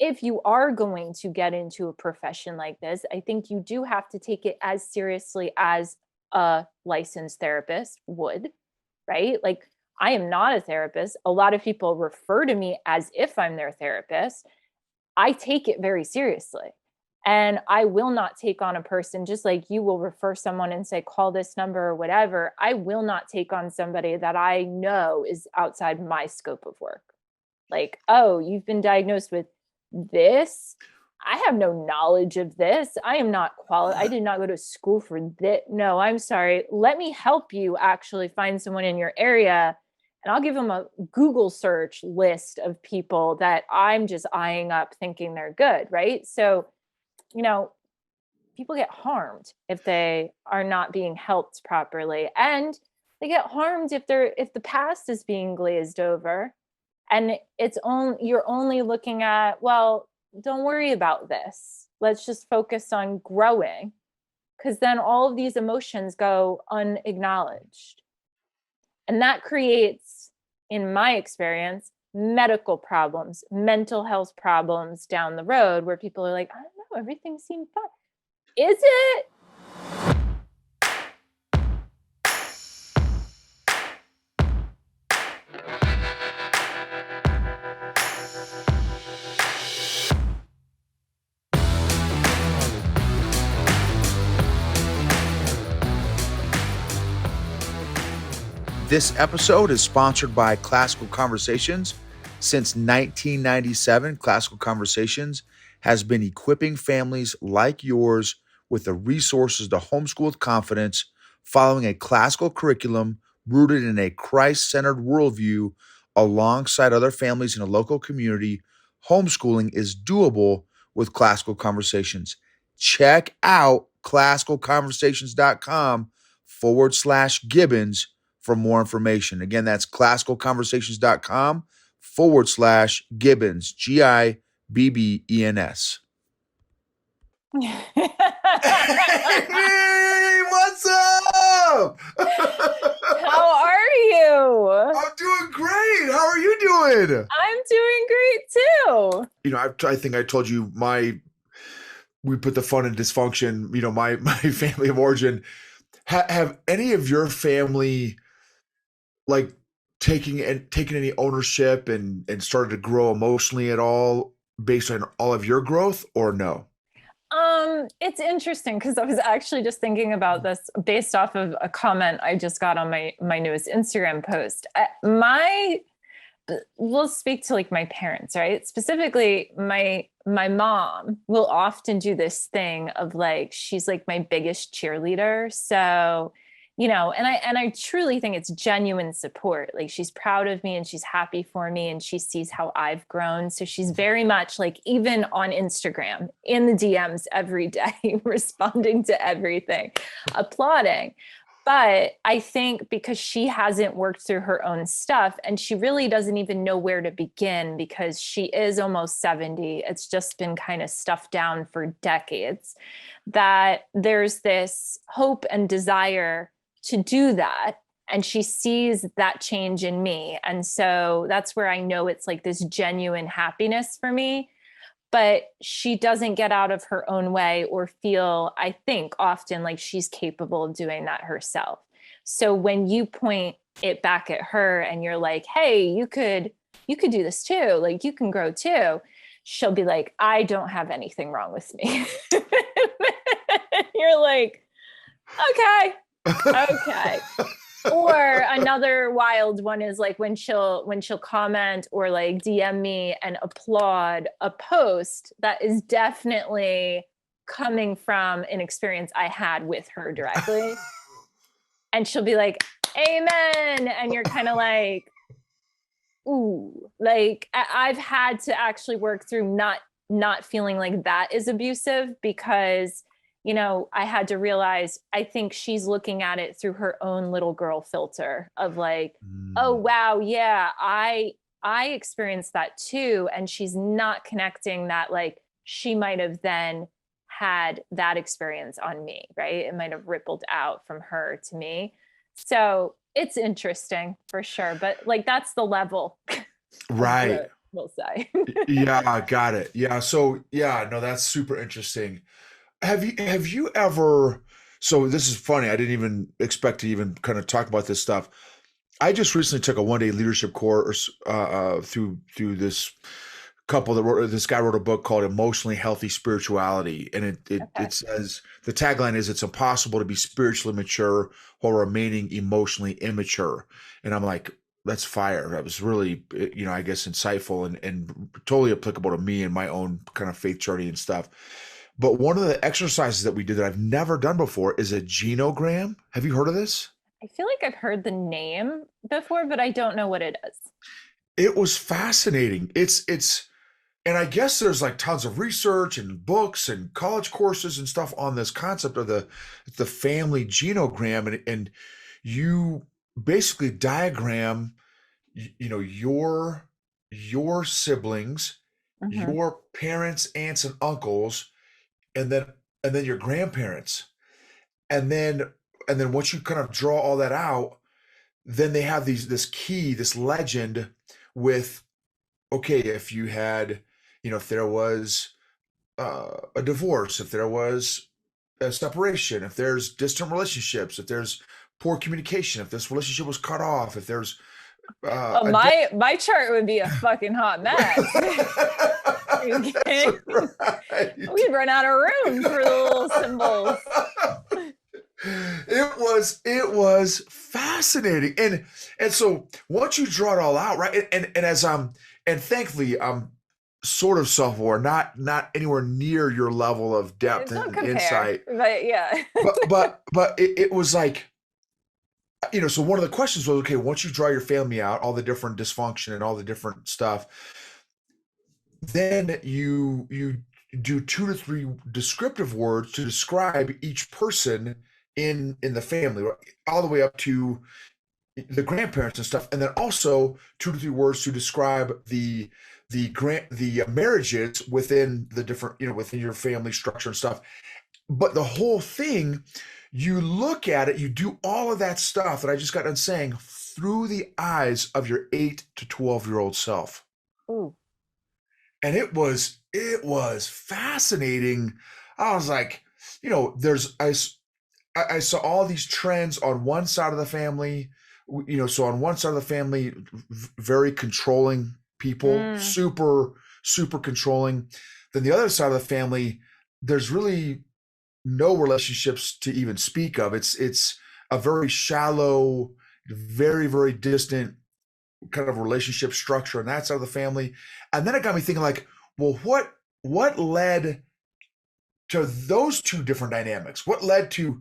if you are going to get into a profession like this, I think you do have to take it as seriously as a licensed therapist would, right? Like, I am not a therapist. A lot of people refer to me as if I'm their therapist. I take it very seriously. And I will not take on a person just like you will refer someone and say, call this number or whatever. I will not take on somebody that I know is outside my scope of work. Like, oh, you've been diagnosed with this. I have no knowledge of this. I am not qualified. I did not go to school for this. No, I'm sorry. Let me help you actually find someone in your area. And I'll give them a Google search list of people that I'm just eyeing up thinking they're good. Right. So, you know, people get harmed if they are not being helped properly. And they get harmed if the past is being glazed over and you're only looking at, well, don't worry about this. Let's just focus on growing. Because then all of these emotions go unacknowledged. And that creates, in my experience, medical problems, mental health problems down the road where people are like, I don't know, everything seemed fine. Is it? This episode is sponsored by Classical Conversations. Since 1997, Classical Conversations has been equipping families like yours with the resources to homeschool with confidence, following a classical curriculum rooted in a Christ-centered worldview alongside other families in a local community. Homeschooling is doable with Classical Conversations. Check out classicalconversations.com/Gibbons for more information. Again, that's classicalconversations.com/Gibbons, Gibbens. Hey, what's up? How are you? I'm doing great. How are you doing? I'm doing great too. You know, I think I told you we put the fun in dysfunction, you know, my family of origin. Have any of your family like taking any ownership and started to grow emotionally at all based on all of your growth, or no? It's interesting because I was actually just thinking about this based off of a comment I just got on my newest Instagram post. We'll speak to like my parents, right? Specifically, my mom will often do this thing of like, she's like my biggest cheerleader. So, you know, and I truly think it's genuine support. Like, she's proud of me and she's happy for me and she sees how I've grown. So she's very much like, even on Instagram, in the DMs every day, responding to everything, applauding. But I think because she hasn't worked through her own stuff and she really doesn't even know where to begin because she is almost 70, it's just been kind of stuffed down for decades, that there's this hope and desire to do that. And she sees that change in me. And so that's where I know it's like this genuine happiness for me. But she doesn't get out of her own way or feel, I think, often like she's capable of doing that herself. So when you point it back at her and you're like, hey, you could do this too, like you can grow too, she'll be like, I don't have anything wrong with me. You're like, okay. Or another wild one is like when she'll comment or like DM me and applaud a post that is definitely coming from an experience I had with her directly. And she'll be like, amen. And you're kind of like, ooh, like I've had to actually work through not feeling like that is abusive because, you know, I had to realize, I think she's looking at it through her own little girl filter of like, oh, wow, yeah, I experienced that too. And she's not connecting that like she might have then had that experience on me, right? It might have rippled out from her to me. So it's interesting for sure. But like, that's the level. Right. we'll say. Yeah, got it. Yeah. So yeah, no, that's super interesting. Have you ever, so this is funny, I didn't even expect to even kind of talk about this stuff. I just recently took a 1 day leadership course through this guy wrote a book called Emotionally Healthy Spirituality. And it Okay. says the tagline is it's impossible to be spiritually mature while remaining emotionally immature. And I'm like, that's fire. That was really, I guess insightful and totally applicable to me and my own kind of faith journey and stuff. But one of the exercises that we did that I've never done before is a genogram. Have you heard of this? I feel like I've heard the name before, but I don't know what it is. It was fascinating. And I guess there's like tons of research and books and college courses and stuff on this concept of the family genogram, and you basically diagram your siblings, Hmm. your parents, aunts and uncles, and then your grandparents. And then once you kind of draw all that out, then they have this legend with, okay, if you had, if there was a divorce, if there was a separation, if there's distant relationships, if there's poor communication, if this relationship was cut off, if there's Oh, a death. my chart would be a fucking hot mess. Are you That's kidding? right. We'd run out of room for the little symbols. It was fascinating, and so once you draw it all out, right, and as and thankfully I'm sort of self-aware, not anywhere near your level of depth Don't and compare, insight, but yeah. but it was like, so one of the questions was, okay, once you draw your family out, all the different dysfunction and all the different stuff, then you do 2 to 3 descriptive words to describe each person in the family, right? All the way up to the grandparents and stuff, and then also 2 to 3 words to describe the marriages within the different, within your family structure and stuff. But the whole thing, you look at it, you do all of that stuff that I just got done saying through the eyes of your 8 to 12-year-old self. Ooh. And it was fascinating. I was like, there's I saw all these trends on one side of the family. So on one side of the family, very controlling people, Mm, super super controlling. Then the other side of the family, there's really no relationships to even speak of. It's a very shallow, very very distant kind of relationship structure on that side of the family. And then it got me thinking, like, well, what led to those two different dynamics? What led to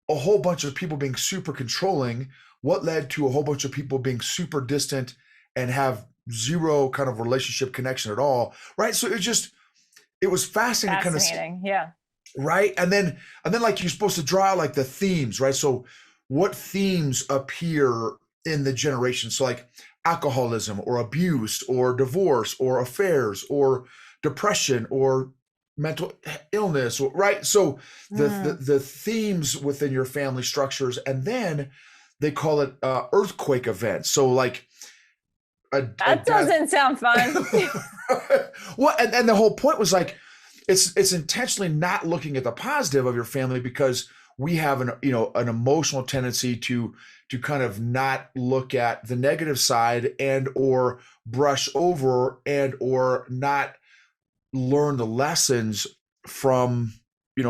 a whole bunch of people being super controlling? What led to a whole bunch of people being super distant and have zero kind of relationship connection at all? Right. So it was fascinating to kind of see, fascinating. Yeah. right? And then like you're supposed to draw like the themes, right? So what themes appear in the generation? So like alcoholism or abuse or divorce or affairs or depression or mental illness, right? So Mm. the themes within your family structures, and then they call it earthquake events. So like a That death. doesn't sound fun. Well, and the whole point was like, it's intentionally not looking at the positive of your family, because we have an emotional tendency to kind of not look at the negative side and or brush over and or not learn the lessons from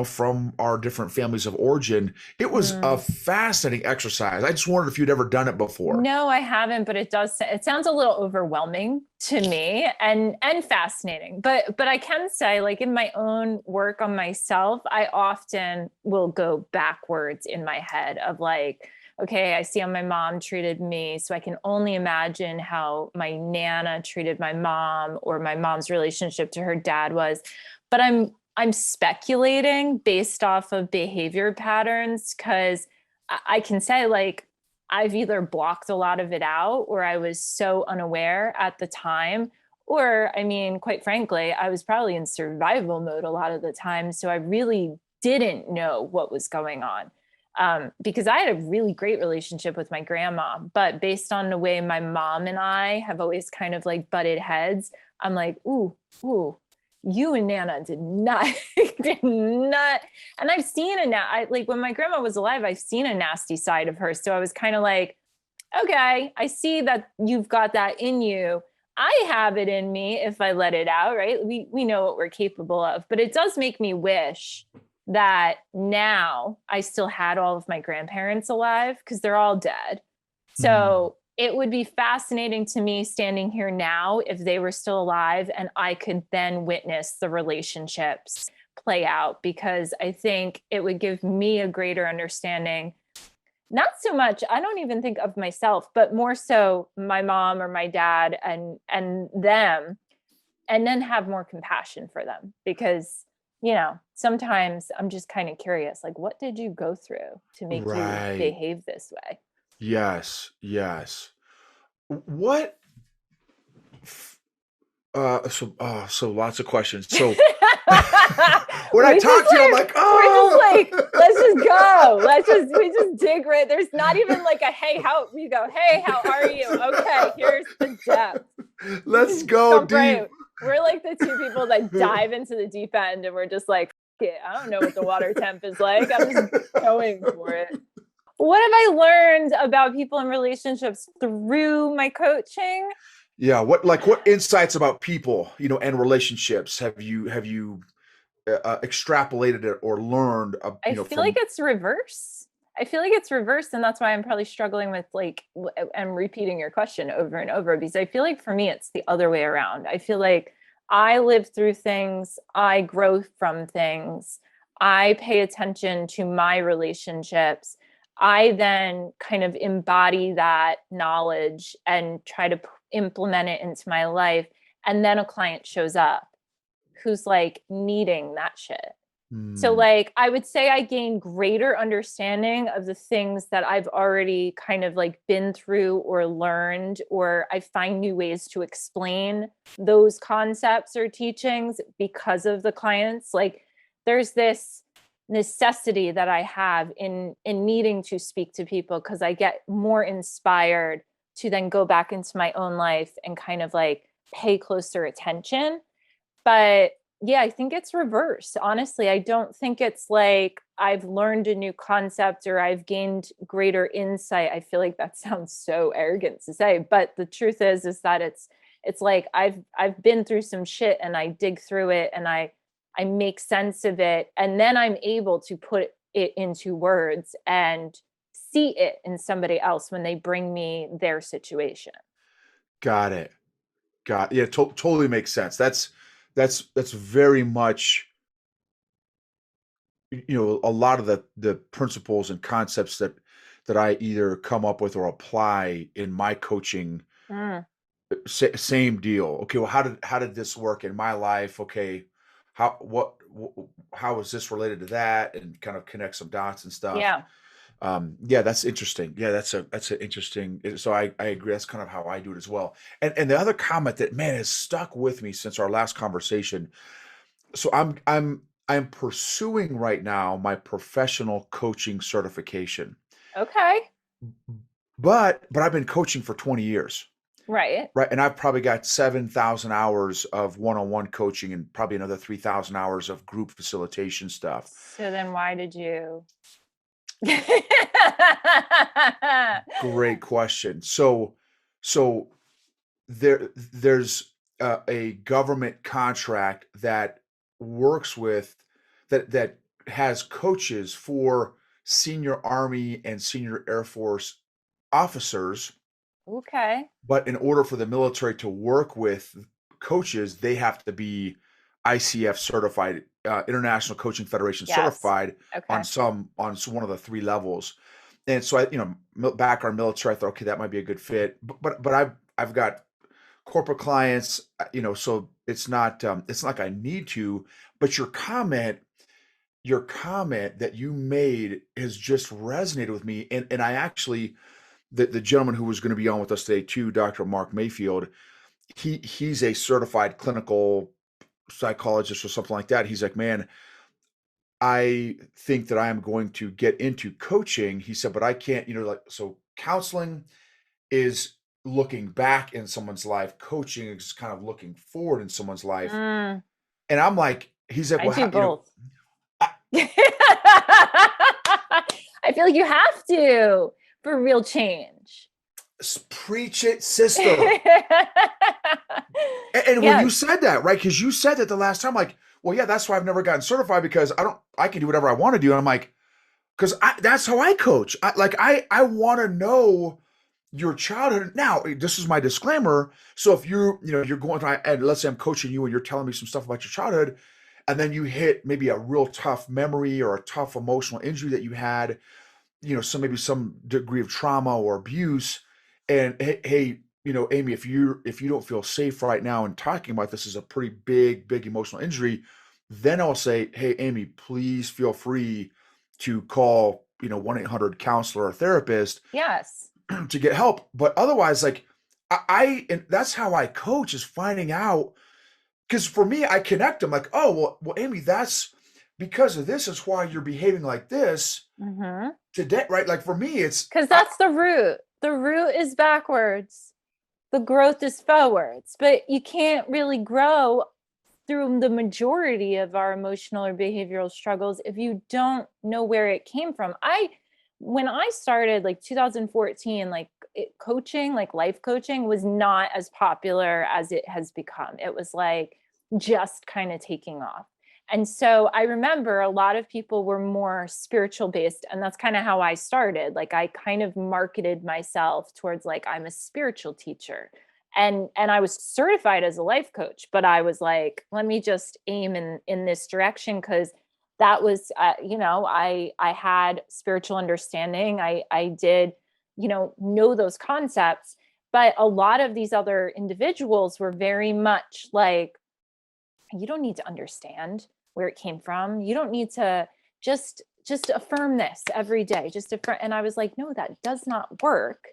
from our different families of origin. It was a Mm. fascinating exercise. I just wondered if you'd ever done it before. No, I haven't, but it sounds a little overwhelming to me and fascinating. But I can say, like, in my own work on myself, I often will go backwards in my head of like, okay, I see how my mom treated me, so I can only imagine how my nana treated my mom or my mom's relationship to her dad was. But I'm speculating based off of behavior patterns because I can say, like, I've either blocked a lot of it out or I was so unaware at the time. Or, I mean, quite frankly, I was probably in survival mode a lot of the time. So I really didn't know what was going on. Because I had a really great relationship with my grandma, but based on the way my mom and I have always kind of like butted heads, I'm like, ooh, you and Nana did not, did not. And I've seen like when my grandma was alive, I've seen a nasty side of her. So I was kind of like, okay, I see that you've got that in you. I have it in me if I let it out, right? We know what we're capable of, but it does make me wish that now I still had all of my grandparents alive because they're all dead. Mm. So it would be fascinating to me standing here now if they were still alive and I could then witness the relationships play out because I think it would give me a greater understanding. Not so much, I don't even think of myself, but more so my mom or my dad and them, and then have more compassion for them because sometimes I'm just kind of curious, like, what did you go through to make you Right. behave this way? Yes. Yes. What so lots of questions. So when I we just talk to you, I'm like like, we're just oh, like let's just go, we just dig right, there's not even like a hey, how we go, hey, how are you, okay, here's the depth. We let's just go jump deep. right. We're like the two people that dive into the deep end and we're just like, it, I don't know what the water temp is like, I'm just going for it. What have I learned about people in relationships through my coaching? Yeah, what insights about people, and relationships have you extrapolated it or learned, I feel like from. it's reverse. I feel like it's reversed, and that's why I'm probably struggling with like and repeating your question over and over because I feel like for me it's the other way around. I feel like I live through things, I grow from things, I pay attention to my relationships. I then kind of embody that knowledge and try to implement it into my life. And then a client shows up who's like needing that shit. So Hmm, like I would say I gain greater understanding of the things that I've already kind of like been through or learned, or I find new ways to explain those concepts or teachings because of the clients. Like there's this necessity that I have in needing to speak to people because I get more inspired to then go back into my own life and kind of like pay closer attention. But yeah, I think it's reverse. Honestly, I don't think it's like I've learned a new concept or I've gained greater insight. I feel like that sounds so arrogant to say, but the truth is that it's like I've been through some shit and I dig through it and I make sense of it and then I'm able to put it into words and see it in somebody else when they bring me their situation. got it. Yeah, totally makes sense. That's very much, a lot of the principles and concepts that I either come up with or apply in my coaching. Mm, Same deal. Okay, well, how did this work in my life? Okay, how is this related to that, and kind of connect some dots and stuff. yeah. Yeah, that's interesting. Yeah, that's an interesting. So I agree. That's kind of how I do it as well. And the other comment that, man, has stuck with me since our last conversation. So I'm pursuing right now my professional coaching certification, Okay. but I've been coaching for 20 years. Right. Right, and I've probably got 7,000 hours of one-on-one coaching and probably another 3,000 hours of group facilitation stuff. So then why did you? Great question. So there's a government contract that works with that has coaches for senior Army and senior Air Force officers. Okay. But in order for the military to work with coaches, they have to be ICF certified, International Coaching Federation Yes. certified Okay. on one of the three levels. And so background military, I thought, okay, that might be a good fit. But I've got corporate clients, so it's not like I need to. But your comment that you made has just resonated with me, and I actually, the gentleman who was going to be on with us today too, Dr. Mark Mayfield, he's a certified clinical psychologist or something like that. He's like, man, I think that I am going to get into coaching. He said, but I can't, like, so counseling is looking back in someone's life, coaching is kind of looking forward in someone's life. Mm, And I'm like, he's like, I well, do both. I, I feel like you have to for real change. preach it, sister. And when you Yes. said that, right? Because you said that the last time, like, well, yeah, that's why I've never gotten certified because I can do whatever I want to do. And I'm like, because that's how I coach. I want to know your childhood. Now, this is my disclaimer. So if you're going to, and let's say I'm coaching you and you're telling me some stuff about your childhood, and then you hit maybe a real tough memory or a tough emotional injury that you had, maybe some degree of trauma or abuse, and hey, Amy, if you don't feel safe right now and talking about this is a pretty big emotional injury, then I'll say, hey, Amy, please feel free to call 1-800-counselor or therapist Yes. to get help. But otherwise, like, and that's how I coach, is finding out, because for me, I connect them like, oh, well, Amy, that's because of this is why you're behaving like this Mm-hmm. today, right? Like for me, it's Because that's the root. The root is backwards. The growth is forwards. But you can't really grow through the majority of our emotional or behavioral struggles if you don't know where it came from. When I started like 2014, like coaching, like life coaching was not as popular as it has become. It was like just kind of taking off. And so I remember a lot of people were more spiritual based. And that's kind of how I started. Like I kind of marketed myself towards like, I'm a spiritual teacher. And I was certified as a life coach, but I was like, let me just aim in this direction, because that was I had spiritual understanding. I did know those concepts, but a lot of these other individuals were very much like, you don't need to understand where it came from. You don't need to just affirm this every day. Just affirm. And I was like, no, that does not work.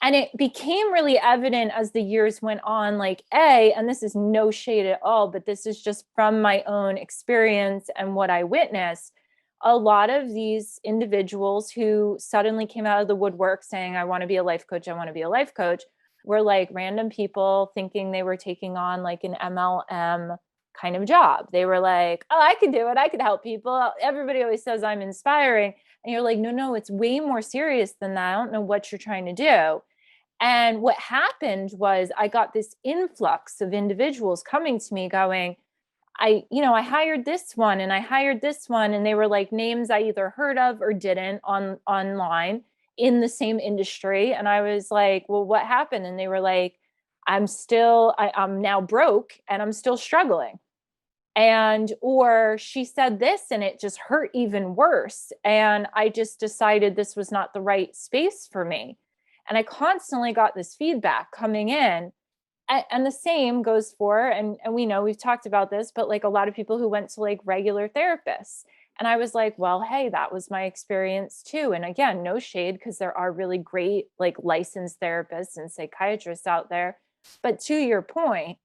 And it became really evident as the years went on, like, and this is no shade at all, but this is just from my own experience and what I witnessed. A lot of these individuals who suddenly came out of the woodwork saying, I want to be a life coach, I want to be a life coach, were like random people thinking they were taking on like an MLM kind of job. They were like, oh, I can do it. I can help people. Everybody always says I'm inspiring. And you're like, no, it's way more serious than that. I don't know what you're trying to do. And what happened was I got this influx of individuals coming to me going, I hired this one and I hired this one. And they were like names I either heard of or didn't online in the same industry. And I was like, well, what happened? And they were like, I'm now broke and I'm still struggling. And, or she said this and it just hurt even worse. And I just decided this was not the right space for me. And I constantly got this feedback coming in. And the same goes for, and we know we've talked about this, but like a lot of people who went to like regular therapists. And I was like, well, hey, that was my experience too. And again, no shade, because there are really great like licensed therapists and psychiatrists out there. But to your point,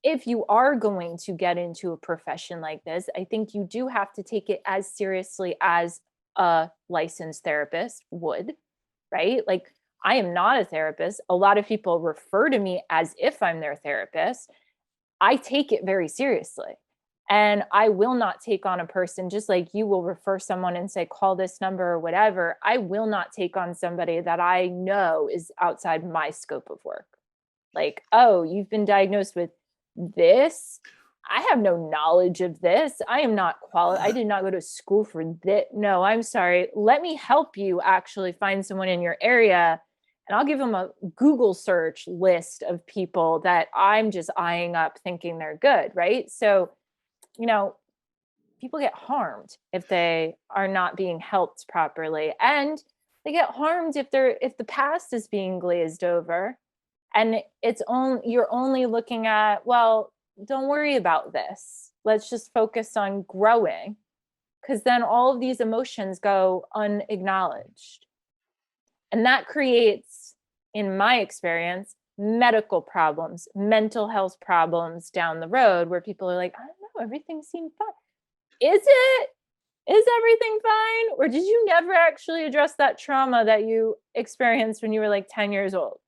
if you are going to get into a profession like this, I think you do have to take it as seriously as a licensed therapist would, right? Like, I am not a therapist. A lot of people refer to me as if I'm their therapist. I take it very seriously. And I will not take on a person just like you will refer someone and say, call this number or whatever. I will not take on somebody that I know is outside my scope of work. Like, oh, you've been diagnosed with this. I have no knowledge of this. I am not qualified. I did not go to school for this. No, I'm sorry. Let me help you actually find someone in your area. And I'll give them a Google search list of people that I'm just eyeing up thinking they're good. Right. So, you know, people get harmed if they are not being helped properly. And they get harmed if the past is being glazed over and you're only looking at, well, don't worry about this, let's just focus on growing, because then all of these emotions go unacknowledged, and that creates, in my experience, medical problems, mental health problems down the road, where people are like, I don't know, everything seemed fine. Is it? is everything fine? Or did you never actually address that trauma that you experienced when you were like 10 years old?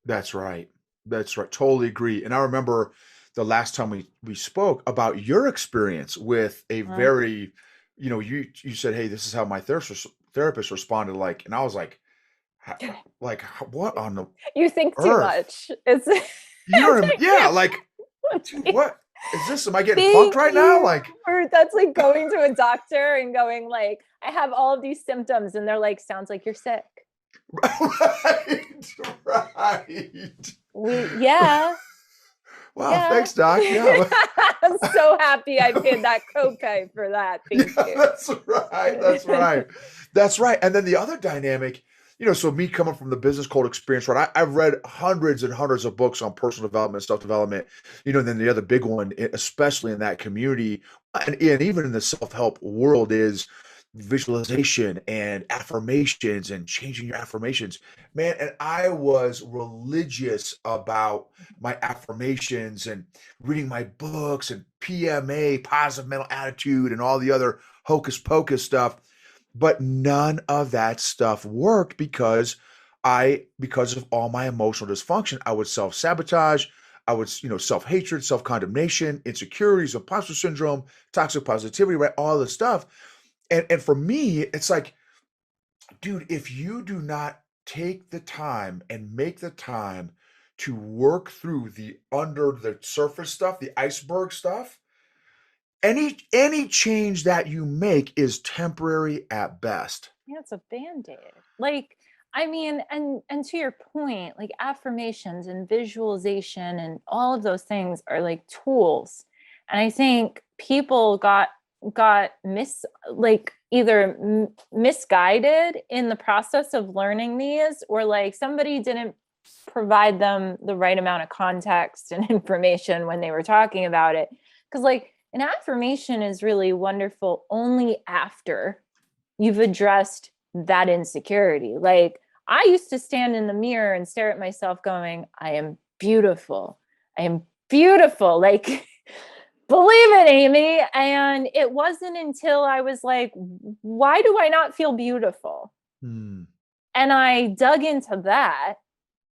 That's right. That's right. Totally agree. And I remember the last time we spoke about your experience with a Mhm. very, you said, "Hey, this is how my therapist responded." Like, and I was like, like, what on the You think too earth? much. It's You know what I mean? Yeah. it's Like, dude, like what is this? Am I getting punked thank right now? you. Like, Or that's like going to a doctor and going like, I have all of these symptoms, and they're like, sounds like you're sick. right, right. Yeah, Wow. yeah. Thanks, doc. Yeah. I'm so happy I paid that copay for that. Yeah, Thank you. that's right. That's right. That's right. And then the other dynamic, so me coming from the business code experience, right? I've read hundreds and hundreds of books on personal development, self development, and then the other big one, especially in that community, and even in the self help world, is visualization and affirmations and changing your affirmations. Man, and I was religious about my affirmations and reading my books and PMA, positive mental attitude, and all the other hocus pocus stuff. But none of that stuff worked because of all my emotional dysfunction. I would self sabotage. I would, self hatred, self condemnation, insecurities, imposter syndrome, toxic positivity, right? All this stuff. And for me, it's like, dude, if you do not take the time and make the time to work through the under the surface stuff, the iceberg stuff, any change that you make is temporary at best. Yeah, it's a band-aid. Like, I mean, and to your point, like affirmations and visualization and all of those things are like tools. And I think people got like either misguided in the process of learning these, or like somebody didn't provide them the right amount of context and information when they were talking about it. Because like an affirmation is really wonderful only after you've addressed that insecurity. Like I used to stand in the mirror and stare at myself going, I am beautiful. I am beautiful. Like, believe it, Amy. And it wasn't until I was like, why do I not feel beautiful? Hmm. And I dug into that.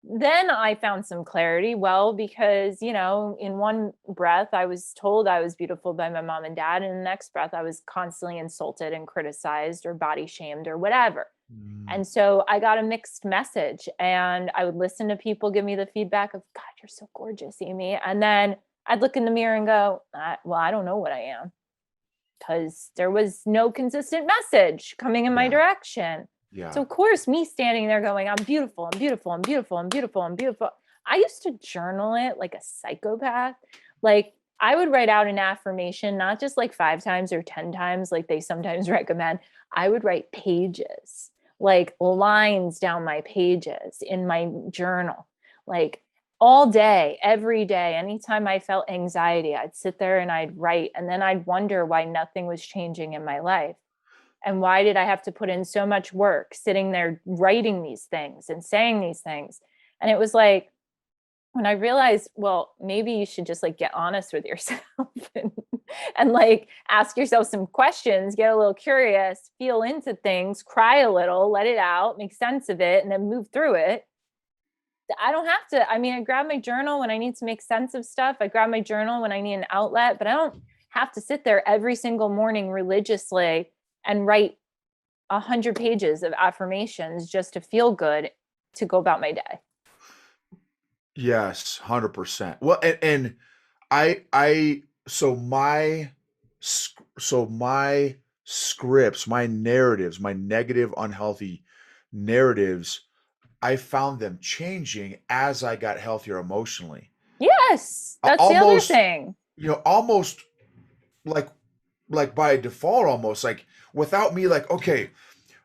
Then I found some clarity. Well, because, in one breath, I was told I was beautiful by my mom and dad. And in the next breath, I was constantly insulted and criticized or body shamed or whatever. Hmm. And so I got a mixed message, and I would listen to people give me the feedback of, God, you're so gorgeous, Amy. And then I'd look in the mirror and go, well, I don't know what I am, because there was no consistent message coming in my Yeah. direction. So Yeah. of course, me standing there going, I'm beautiful, I'm beautiful, I'm beautiful, I'm beautiful, I'm beautiful. I used to journal it like a psychopath. Like I would write out an affirmation, not just like 5 times or 10 times, like they sometimes recommend. I would write pages, like lines down my pages in my journal, like all day, every day. Anytime I felt anxiety, I'd sit there and I'd write, and then I'd wonder why nothing was changing in my life. And why did I have to put in so much work sitting there writing these things and saying these things? And it was like, when I realized, well, maybe you should just like get honest with yourself and like ask yourself some questions, get a little curious, feel into things, cry a little, let it out, make sense of it, and then move through it. I don't have to. I mean, I grab my journal when I need to make sense of stuff. I grab my journal when I need an outlet, but I don't have to sit there every single morning religiously and write 100 pages of affirmations just to feel good to go about my day. Yes, 100%. Well, and I so my scripts, my narratives, my negative, unhealthy narratives, I found them changing as I got healthier emotionally. Yes, that's the other Almost, thing. almost like by default, almost like without me, like, okay,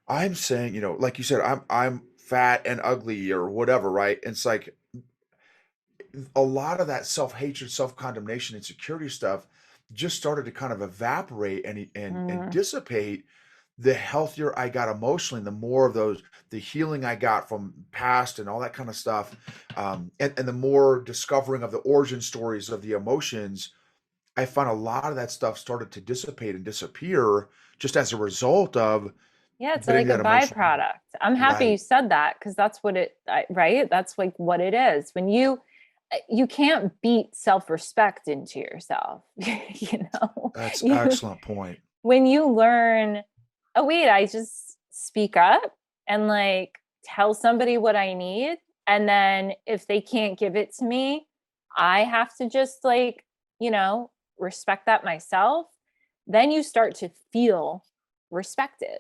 I'm saying, like you said, I'm fat and ugly or whatever, right? And it's like a lot of that self-hatred, self-condemnation, insecurity stuff just started to kind of evaporate and Mm, dissipate the healthier I got emotionally, the more of the healing I got from past and all that kind of stuff, and the more discovering of the origin stories of the emotions I found a lot of that stuff started to dissipate and disappear just as a result of Yeah, it's getting like a that emotional. byproduct. I'm happy you Right. said that because that's what right? That's like what it is. When you can't beat self-respect into yourself, you know? That's You excellent point. when you learn, oh wait, I just speak up and like tell somebody what I need. And then if they can't give it to me, I have to just like, you know, respect that myself. Then you start to feel respected.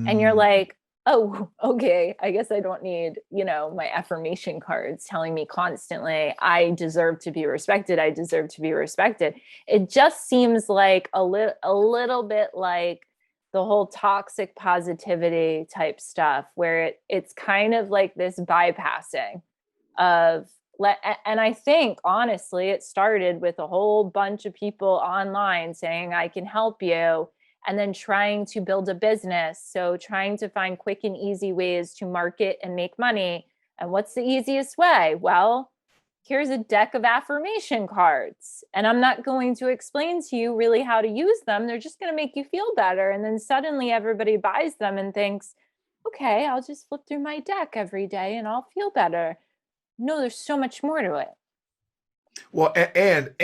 And you're Mm, like, oh, okay, I guess I don't need, you know, my affirmation cards telling me constantly, I deserve to be respected. I deserve to be respected. It just seems like a little bit like the whole toxic positivity type stuff where it's kind of like this bypassing of and I think honestly it started with a whole bunch of people online saying I can help you and then trying to build a business, so trying to find quick and easy ways to market and make money. And what's the easiest way? Well, here's a deck of affirmation cards and I'm not going to explain to you really how to use them. They're just going to make you feel better, and then suddenly everybody buys them and thinks, okay, I'll just flip through my deck every day and I'll feel better. No, there's so much more to it. well, and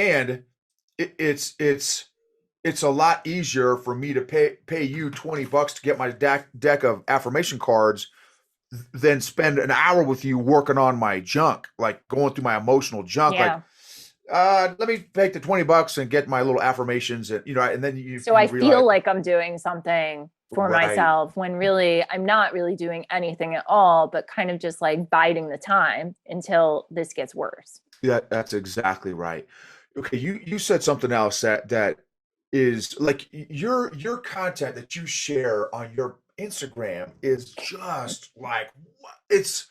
it's a lot easier for me to pay you $20 to get my deck of affirmation cards than spend an hour with you working on my junk, like going through my emotional junk. Like, Yeah. let me take the $20 and get my little affirmations, and and then So I you feel realize, like I'm doing something for right? myself when really I'm not really doing anything at all, but kind of just like biding the time until this gets worse. Yeah, that's exactly right. Okay, you said something else that is like your content that you share on your Instagram is just like it's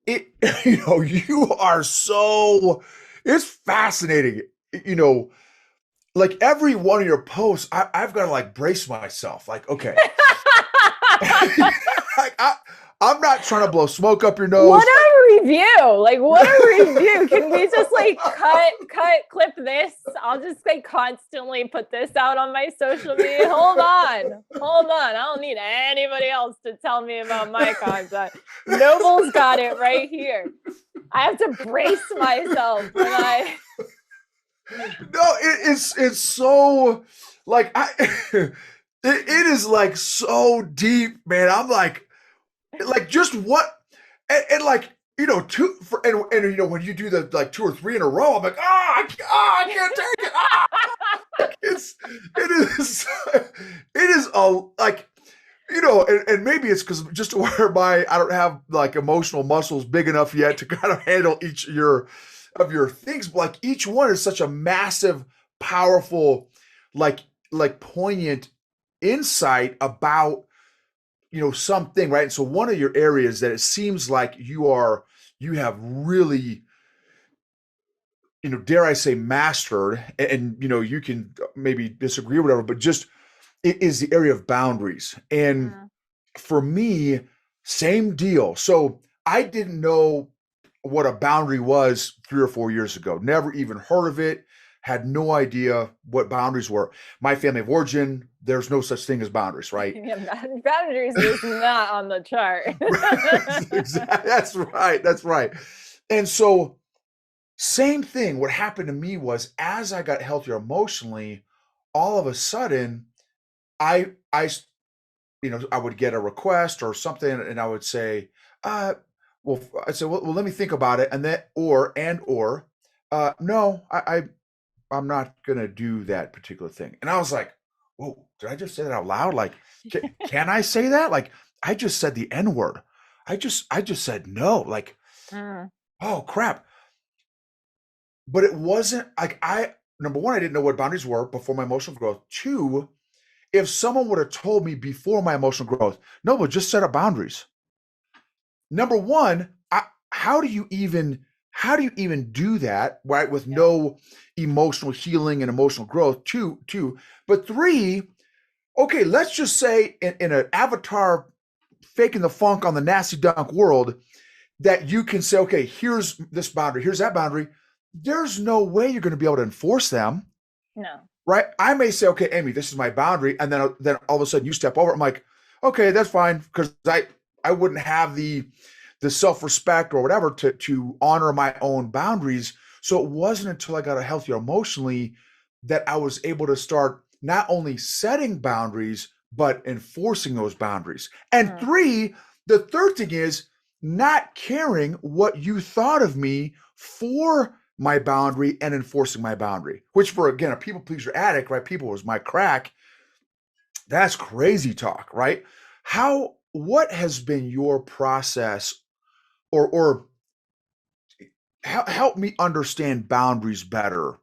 it you are so it's fascinating. You know, like every one of your posts, I've got to like brace myself. Like, okay, like I'm not trying to blow smoke up your What nose. Like, a review. Like what a review. Can we just like clip this? I'll just like constantly put this out on my social media. Hold on. Hold on. I don't need anybody else to tell me about my content. Noble's got it right here. I have to brace myself when I no, it's so like it is like so deep, man. I'm like just what and like and when you do the like two or three in a row, I'm like I can't take it. It is it is a like and maybe it's because just where I don't have like emotional muscles big enough yet to kind of handle each of your things. But like each one is such a massive, powerful, like poignant insight about something, right? And so one of your areas that it seems like you have really dare I say mastered, and you can maybe disagree or whatever, but just it is the area of boundaries. And Mhm. for me, same deal. So I didn't know what a boundary was 3 or 4 years ago. Never even heard of it. Had no idea what boundaries were. My family of origin, there's no such thing as boundaries, right? Yeah, boundaries is not on the chart. That's right. That's right. And so, same thing. What happened to me was as I got healthier emotionally, all of a sudden, I I would get a request or something, and I would say, well, I said, well, let me think about it, and then no, I'm not gonna do that particular thing. And I was like, whoa, did I just say that out loud? Like, can I say that? Like, I just said the N word. I just said no. Like, Mm. oh crap. But it wasn't like number one, I didn't know what boundaries were before my emotional growth. Two, if someone would have told me before my emotional growth, no, but just set up boundaries. Number one, how do you even do that, right? With Yeah. no emotional healing and emotional growth. Two, but three, okay, let's just say in an avatar faking the funk on the nasty dunk world that you can say, okay, here's this boundary, here's that boundary. There's no way you're going to be able to enforce them. No. right? I may say, okay, Amy, this is my boundary, and then all of a sudden you step over. I'm like, okay, that's fine, because I wouldn't have the self respect or whatever to honor my own boundaries. So it wasn't until I got healthier emotionally that I was able to start not only setting boundaries but enforcing those boundaries. And Mm. the third thing is not caring what you thought of me for my boundary and enforcing my boundary, which for, again, a people pleaser addict, right? People was my crack. That's crazy talk, right? What has been your process, or help me understand boundaries better,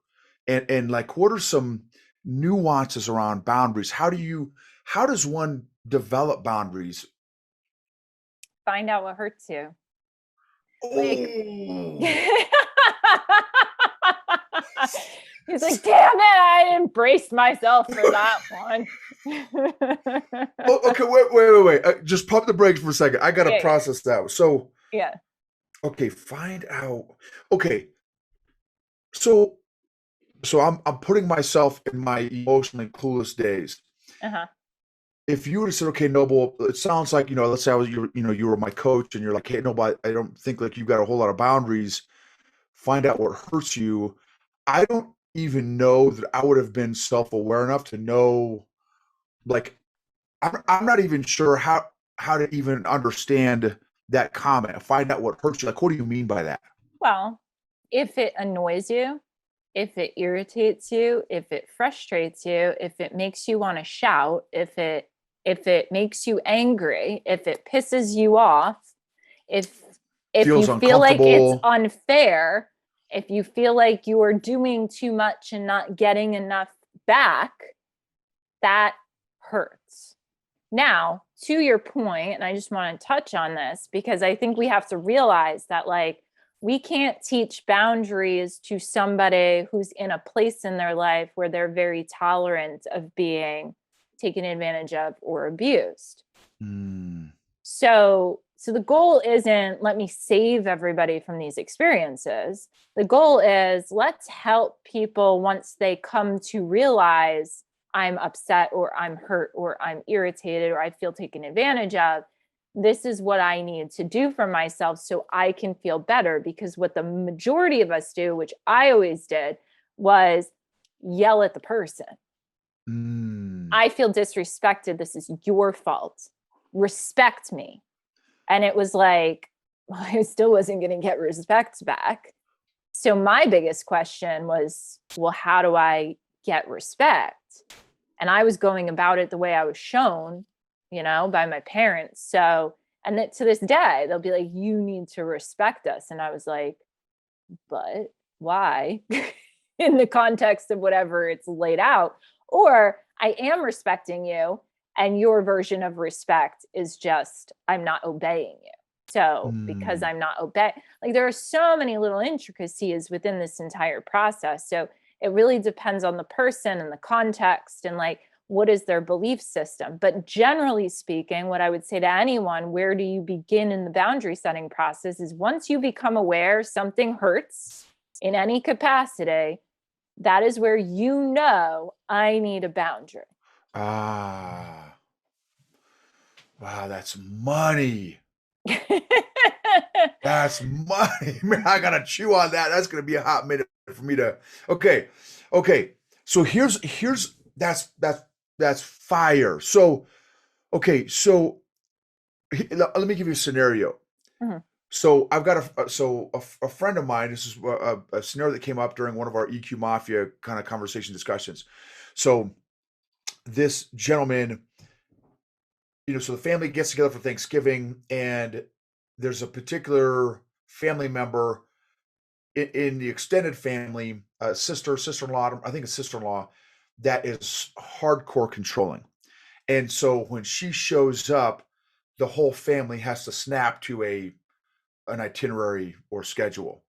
and like, what are some nuances around boundaries? How does one develop boundaries? Find out what hurts you. Like, Oh, he's like, damn it, I embraced myself for that one. oh, okay, wait. Just pump the brakes for a second. I gotta Yeah, yeah, process that. So, yeah. okay, find out. Okay, so I'm putting myself in my emotionally clueless days. Uh-huh. If you were to say, okay, Noble, it sounds like, let's say you were my coach, and you're like, hey, Noble, I don't think like you've got a whole lot of boundaries. Find out what hurts you. I don't even know that I would have been self-aware enough to know, like, I'm not even sure how to even understand that comment. Find out what hurts you. Like, what do you mean by that? Well, if it annoys you, if it irritates you, if it frustrates you, if it makes you want to shout, if it makes you angry, if it pisses you off, if if you Feels feel like it's uncomfortable. unfair, if you feel like you are doing too much and not getting enough back, that hurts. Now, to your point, and I just want to touch on this because I think we have to realize that, like, we can't teach boundaries to somebody who's in a place in their life where they're very tolerant of being taken advantage of or abused. Mm, So the goal isn't let me save everybody from these experiences. The goal is let's help people once they come to realize I'm upset or I'm hurt or I'm irritated or I feel taken advantage of. This is what I need to do for myself so I can feel better. Because what the majority of us do, which I always did, was yell at the person. mm. I feel disrespected. This is your fault. Respect me. And it was like, well, I still wasn't going to get respect back. So my biggest question was, well, how do I get respect? And I was going about it the way I was shown, by my parents. So, and that to this day, they'll be like, you need to respect us. And I was like, but why? In the context of whatever it's laid out. Or I am respecting you, and your version of respect is just, I'm not obeying you. So, because Mm. I'm not obeying, like, there are so many little intricacies within this entire process. So, it really depends on the person and the context and, like, what is their belief system. But generally speaking, what I would say to anyone, where do you begin in the boundary setting process, is once you become aware something hurts in any capacity, that is where I need a boundary. Ah, wow, that's money. That's money. Man, I gotta chew on that. That's gonna be a hot minute for me to. Okay, okay. So that's fire. So, okay, so let me give you a scenario. Mhm. So I've got a friend of mine. This is a scenario that came up during one of our EQ Mafia kind of conversation discussions. So this gentleman, so the family gets together for Thanksgiving, and there's a particular family member in the extended family, sister-in-law, I think it's sister-in-law, that is hardcore controlling. And so when she shows up, the whole family has to snap to an itinerary or schedule.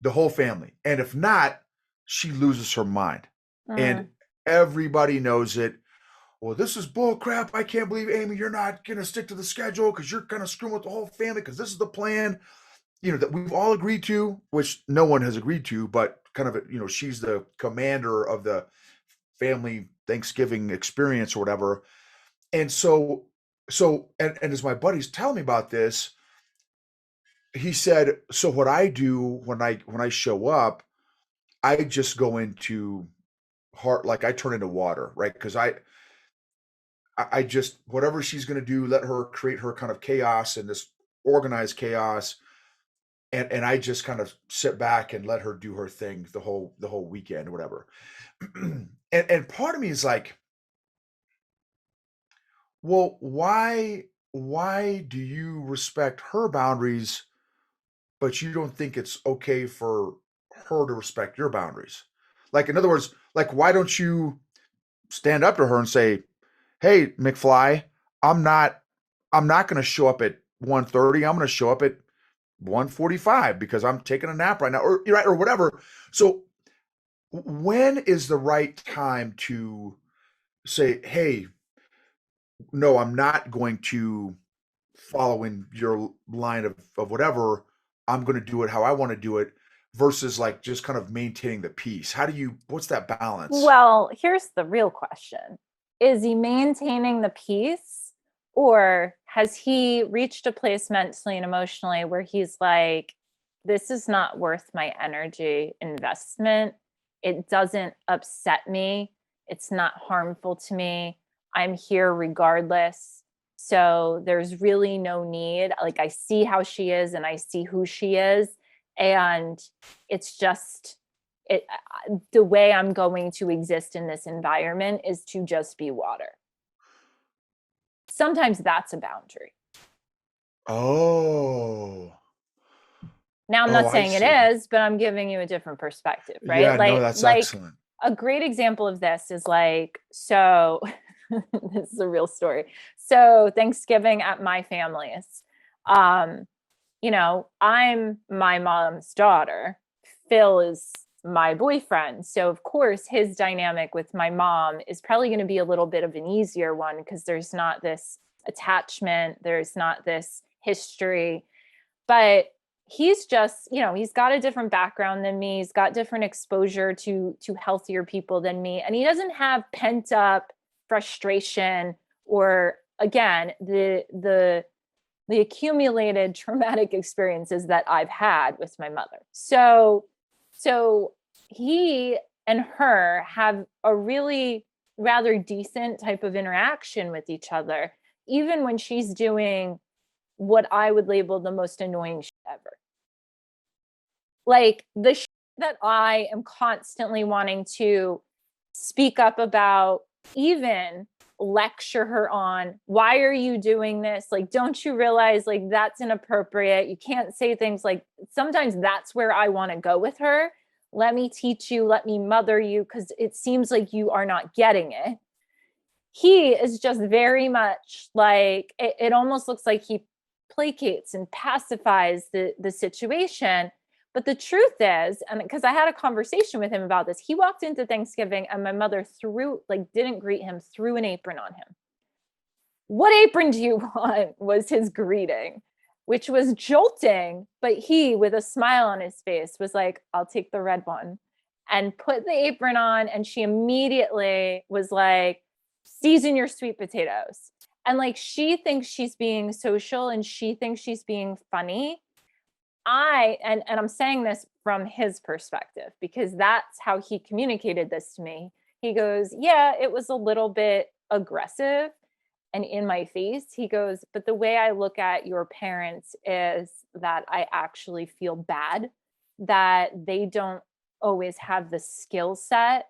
The whole family. And if not, she loses her mind. And Mm, everybody knows it. Well, this is bull crap. I can't believe, Amy, you're not going to stick to the schedule because you're kind of screwing with the whole family because this is the plan, that we've all agreed to, which no one has agreed to, but kind of, she's the commander of the family Thanksgiving experience or whatever. And and as my buddy's telling me about this, he said, so what I do when I show up, I just go into heart, like I turn into water, right? Because I just, whatever she's gonna do, let her create her kind of chaos and this organized chaos, and I just kind of sit back and let her do her thing the whole weekend, or whatever. And part of me is like, well, why do you respect her boundaries, but you don't think it's okay for her to respect your boundaries? Like, in other words, like, why don't you stand up to her and say, "Hey, McFly, I'm not I'm not going to show up at 1:30. I'm going to show up at 1:45 because I'm taking a nap right now," or right, or whatever. So, when is the right time to say, "Hey, no, I'm not going to follow in your line of whatever. I'm going to do it how I want to do it," versus like just kind of maintaining the peace? What's that balance? Well, here's the real question. Is he maintaining the peace, or has he reached a place mentally and emotionally where he's like, this is not worth my energy investment? It doesn't upset me. It's not harmful to me. I'm here regardless. So there's really no need. Like, I see how she is and I see who she is. And it's just, it the way I'm going to exist in this environment is to just be water. Sometimes that's a boundary. Oh. Now I'm Oh, not I saying it see. is, but I'm giving you a different perspective, right? Yeah, no, that's Like excellent. a great example of this is like, so this is a real story. So Thanksgiving at my family's, um, I'm my mom's daughter. Phil is my boyfriend. So, of course, his dynamic with my mom is probably going to be a little bit of an easier one because there's not this attachment, there's not this history. But he's just, he's got a different background than me. He's got different exposure to healthier people than me. And he doesn't have pent up frustration or, again, the accumulated traumatic experiences that I've had with my mother. So he and her have a really rather decent type of interaction with each other, even when she's doing what I would label the most annoying shit ever. Like the shit that I am constantly wanting to speak up about, even lecture her on, why are you doing this? Like, don't you realize like that's inappropriate? You can't say things like, sometimes that's where I want to go with her. Let me teach you, let me mother you, because it seems like you are not getting it. He is just very much like, it almost looks like he placates and pacifies the situation. But the truth is, and because I had a conversation with him about this, he walked into Thanksgiving and my mother didn't greet him, threw an apron on him. What apron do you want? Was his greeting, which was jolting. But he, with a smile on his face, was like, I'll take the red one, and put the apron on. And she immediately was like, season your sweet potatoes. And like, she thinks she's being social and she thinks she's being funny. And I'm saying this from his perspective because that's how he communicated this to me. He goes, yeah, it was a little bit aggressive and in my face. He goes, but the way I look at your parents is that I actually feel bad that they don't always have the skill set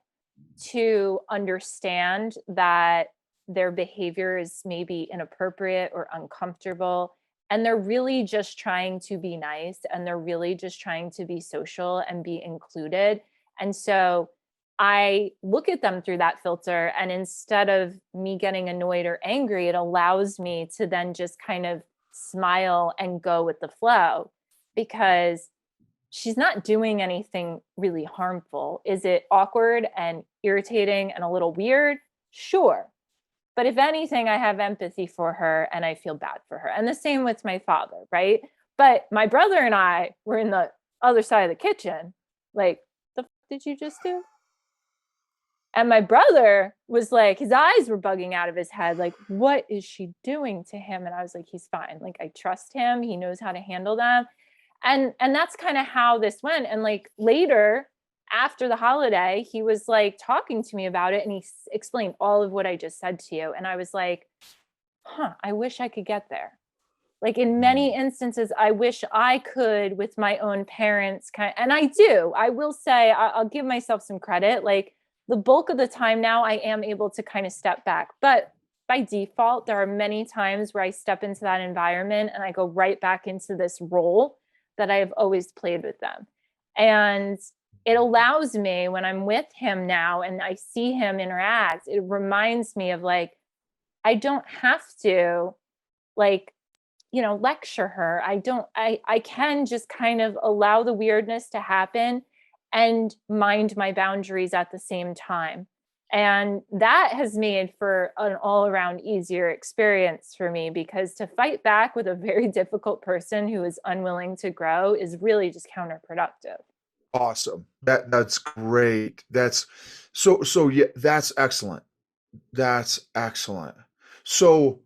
to understand that their behavior is maybe inappropriate or uncomfortable. And they're really just trying to be nice and they're really just trying to be social and be included. And so I look at them through that filter. And instead of me getting annoyed or angry, it allows me to then just kind of smile and go with the flow because she's not doing anything really harmful. Is it awkward and irritating and a little weird? Sure. But if anything, I have empathy for her and I feel bad for her. And the same with my father, right? But my brother and I were in the other side of the kitchen. Like, the fuck did you just do? And my brother was like, his eyes were bugging out of his head. Like, what is she doing to him? And I was like, he's fine. Like, I trust him. He knows how to handle them. And that's kind of how this went. And like later, after the holiday, he was like talking to me about it, and he explained all of what I just said to you. And I was like, huh, I wish I could get there. Like in many instances, I wish I could with my own parents and I do. I will say I'll give myself some credit. Like the bulk of the time now, I am able to kind of step back. But by default, there are many times where I step into that environment and I go right back into this role that I have always played with them. And it allows me, when I'm with him now and I see him interact, it reminds me of like, I don't have to like, lecture her. I can just kind of allow the weirdness to happen and mind my boundaries at the same time. And that has made for an all around easier experience for me, because to fight back with a very difficult person who is unwilling to grow is really just counterproductive. Awesome. That's great. So yeah, that's excellent. That's excellent. So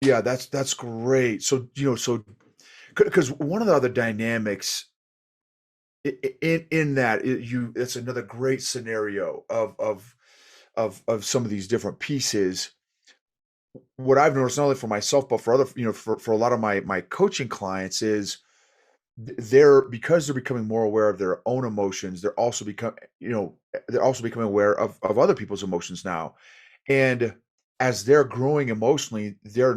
yeah, that's great. So because one of the other dynamics in that it's another great scenario of some of these different pieces. What I've noticed not only for myself but for other, for a lot of my coaching clients is because they're becoming more aware of their own emotions, they're also becoming aware of other people's emotions now. And as they're growing emotionally, they're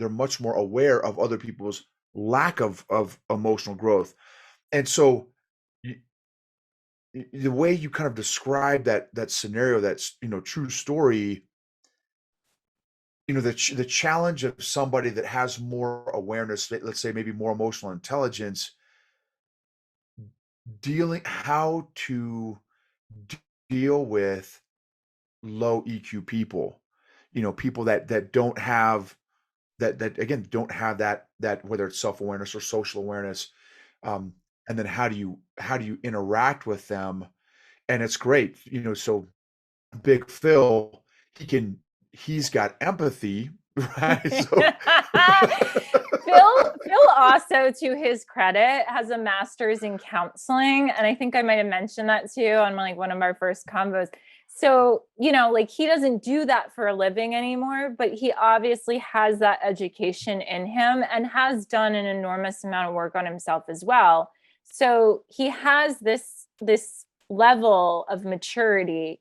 much more aware of other people's lack of emotional growth. And so y- the way you kind of describe that scenario, that's, true story, the challenge of somebody that has more awareness, let's say maybe more emotional intelligence, dealing how to d- deal with low EQ people, people that don't have that again don't have that whether it's self-awareness or social awareness. um and then how do you interact with them? And it's great, so Big Phil, he's got empathy, right? So Phil also, to his credit, has a master's in counseling, and I think I might have mentioned that too on like one of our first combos. So, like he doesn't do that for a living anymore, but he obviously has that education in him and has done an enormous amount of work on himself as well. So, he has this level of maturity.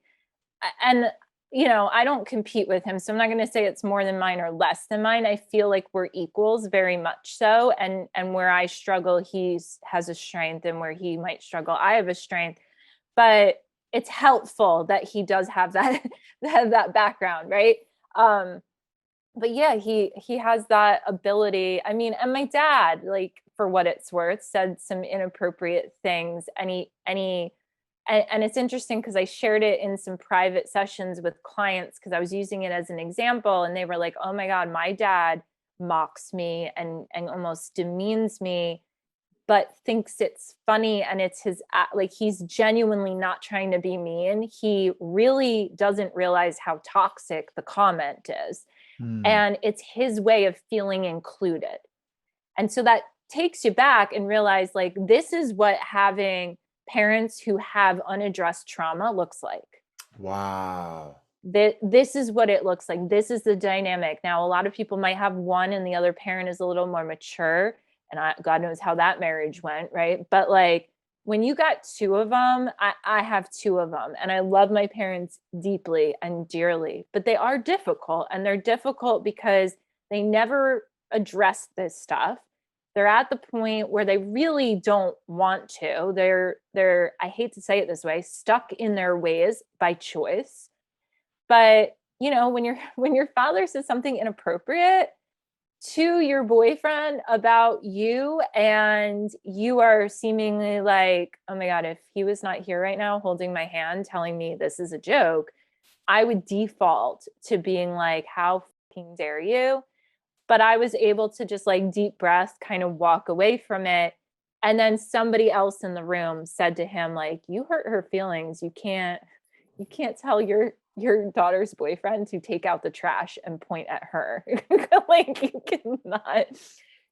And I don't compete with him, so I'm not going to say it's more than mine or less than mine. I feel like we're equals, very much so. And where I struggle, he has a strength, and where he might struggle, I have a strength. But it's helpful that he does have that that background, right? um but yeah, he has that ability. I mean, and my dad, like, for what it's worth, said some inappropriate things, and it's interesting because I shared it in some private sessions with clients because I was using it as an example, and they were like, oh my god, my dad mocks me and almost demeans me, but thinks it's funny, and it's like, he's genuinely not trying to be mean. He really doesn't realize how toxic the comment is, Hmm. and it's his way of feeling included. And so that takes you back and realize, like, this is what having parents who have unaddressed trauma looks like. Wow. This is what it looks like. This is the dynamic. Now, a lot of people might have one and the other parent is a little more mature, and God knows how that marriage went, right? But like, when you got two of them, I have two of them, and I love my parents deeply and dearly, but they are difficult, and they're difficult because they never address this stuff. They're at the point where they really don't want to. They're, I hate to say it this way, stuck in their ways by choice. But, when when your father says something inappropriate to your boyfriend about you, and you are seemingly like, oh my god, if he was not here right now holding my hand telling me this is a joke, I would default to being like, how fucking dare you? But I was able to just like deep breath, kind of walk away from it, And then somebody else in the room said to him, like, you hurt her feelings. You can't tell your daughter's boyfriend to take out the trash and point at her. Like,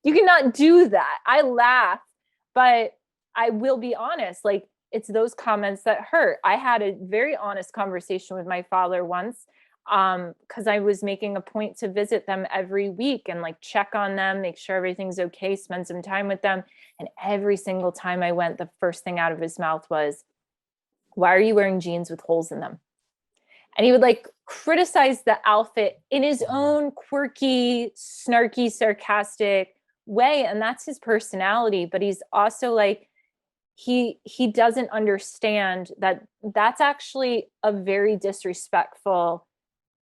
you cannot do that. I laugh, but I will be honest, like, it's those comments that hurt. I had a very honest conversation with my father once, because I was making a point to visit them every week and like check on them, make sure everything's okay, spend some time with them. And every single time I went, the first thing out of his mouth was, why are you wearing jeans with holes in them? And he would like criticize the outfit in his own quirky, snarky, sarcastic way. And that's his personality. But he's also like, he doesn't understand that that's actually a very disrespectful,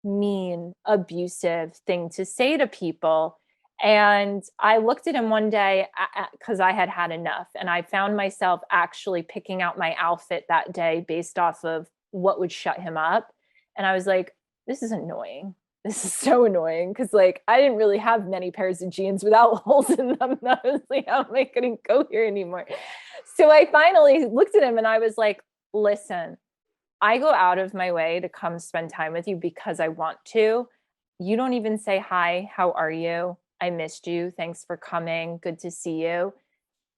mean, abusive thing to say to people. And I looked at him one day because I had had enough. And I found myself actually picking out my outfit that day based off of what would shut him up. And I was like, this is annoying. This is so annoying because, like, I didn't really have many pairs of jeans without holes in them. And I was like, how am I going to go here anymore? So I finally looked at him and I was like, listen, I go out of my way to come spend time with you because I want to. You don't even say hi. How are you? I missed you. Thanks for coming. Good to see you.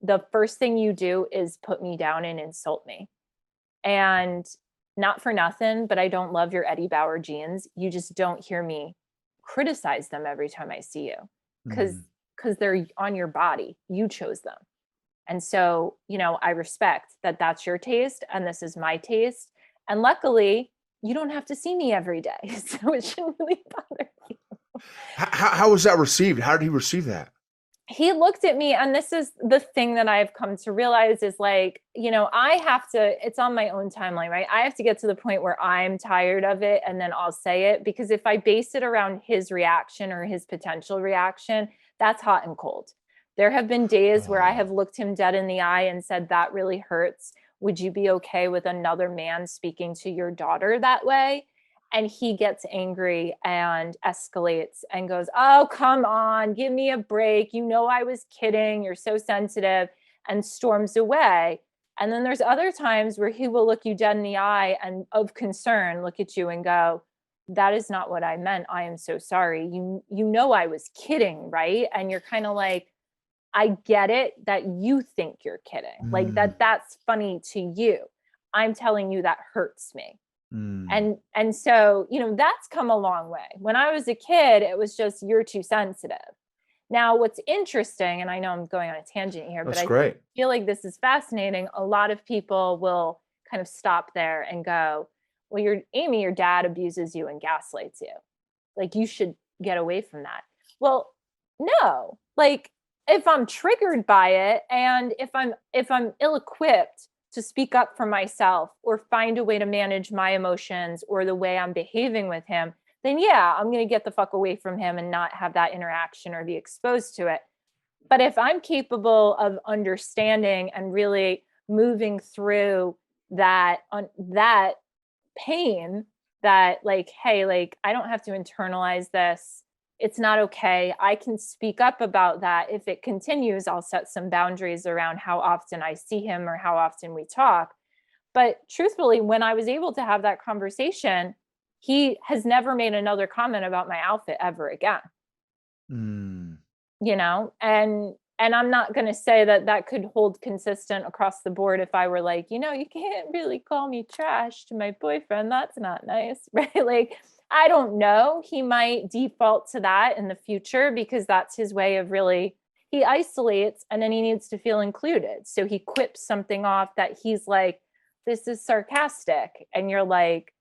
The first thing you do is put me down and insult me. And not for nothing, but I don't love your Eddie Bauer jeans. You just don't hear me criticize them every time I see you because Mm. they're on your body. You chose them. And so, I respect that that's your taste and this is my taste. And luckily, you don't have to see me every day. So it shouldn't really bother me. How was that received? How did he receive that? He looked at me, and this is the thing that I've come to realize is like, I have to, it's on my own timeline, right? I have to get to the point where I'm tired of it and then I'll say it, because if I base it around his reaction or his potential reaction, that's hot and cold. There have been days where I Oh. have looked him dead in the eye and said, that really hurts. Would you be okay with another man speaking to your daughter that way? And he gets angry and escalates and goes, oh, come on, give me a break. You know, I was kidding. You're so sensitive, and storms away. And then there's other times where he will look you dead in the eye and of concern, look at you and go, that is not what I meant. I am so sorry. You know, I was kidding, right? And you're kind of like, I get it that you think you're kidding, like Mm. that's funny to you. I'm telling you that hurts me. Mm. And so, that's come a long way. When I was a kid, it was just, you're too sensitive. Now, what's interesting, and I know I'm going on a tangent here, but That's I great. feel like this is fascinating. A lot of people will kind of stop there and go, well, Amy, your dad abuses you and gaslights you. Like, you should get away from that. Well, no. Like, if I'm triggered by it, and if I'm ill-equipped to speak up for myself or find a way to manage my emotions or the way I'm behaving with him, then yeah, I'm going to get the fuck away from him and not have that interaction or be exposed to it. But if I'm capable of understanding and really moving through that pain, that like, hey, like, I don't have to internalize this. It's not okay. I can speak up about that. If it continues, I'll set some boundaries around how often I see him or how often we talk. But truthfully, when I was able to have that conversation, he has never made another comment about my outfit ever again. Mm. And I'm not going to say that that could hold consistent across the board. If I were like, you can't really call me trash to my boyfriend, that's not nice. Right? Like, I don't know, he might default to that in the future because that's his way of really, he isolates and then he needs to feel included, so he quips something off that he's like, this is sarcastic, and you're like,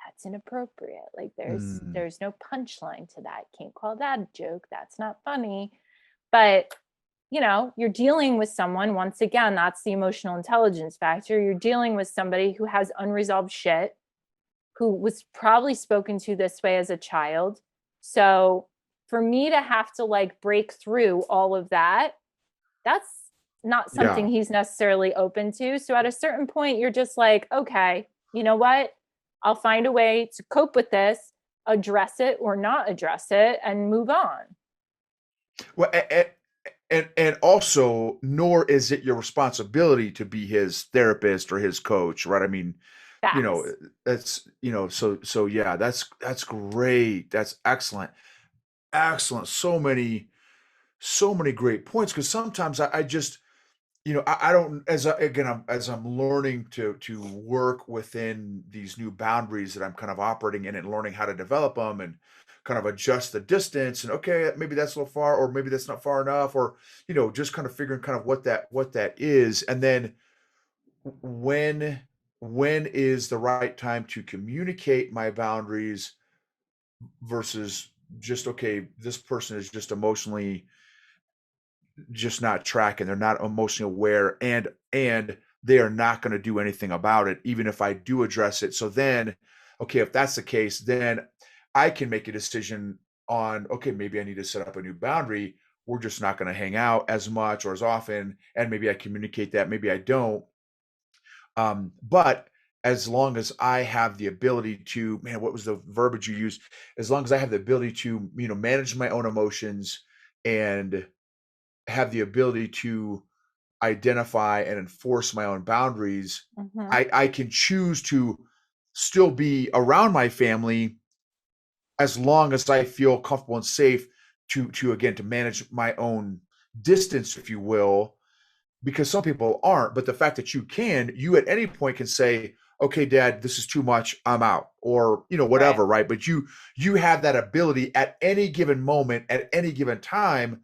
that's inappropriate. Like, there's Mm. there's no punchline to that. Can't call that a joke. That's not funny. But you're dealing with someone, once again, that's the emotional intelligence factor. You're dealing with somebody who has unresolved shit, who was probably spoken to this way as a child. So for me to have to like break through all of that, that's not something Yeah. he's necessarily open to. So at a certain point, you're just like, okay, you know what? I'll find a way to cope with this, address it or not address it, and move on. Well, and also, nor is it your responsibility to be his therapist or his coach, right? I mean, you know, Facts. that's, so yeah, that's great. That's excellent. Excellent. So many great points. Because sometimes I just, I don't, as I'm learning to work within these new boundaries that I'm kind of operating in and learning how to develop them and kind of adjust the distance, and okay, maybe that's a little far, or maybe that's not far enough, or just kind of figuring kind of what that is, and then when when is the right time to communicate my boundaries versus just, okay, this person is just not tracking. They're not emotionally aware, and they are not going to do anything about it, even if I do address it. So then, okay, if that's the case, then I can make a decision on, okay, maybe I need to set up a new boundary. We're just not going to hang out as much or as often, and maybe I communicate that, maybe I don't. But as long as I have the ability to, man, what was the verbiage you used? As long as I have the ability to, manage my own emotions and have the ability to identify and enforce my own boundaries, Hmm. I can choose to still be around my family as long as I feel comfortable and safe to again to manage my own distance, if you will, because some people aren't. But the fact that you at any point can say, okay, dad, this is too much, I'm out, or Right. whatever, right? But you have that ability at any given moment, at any given time,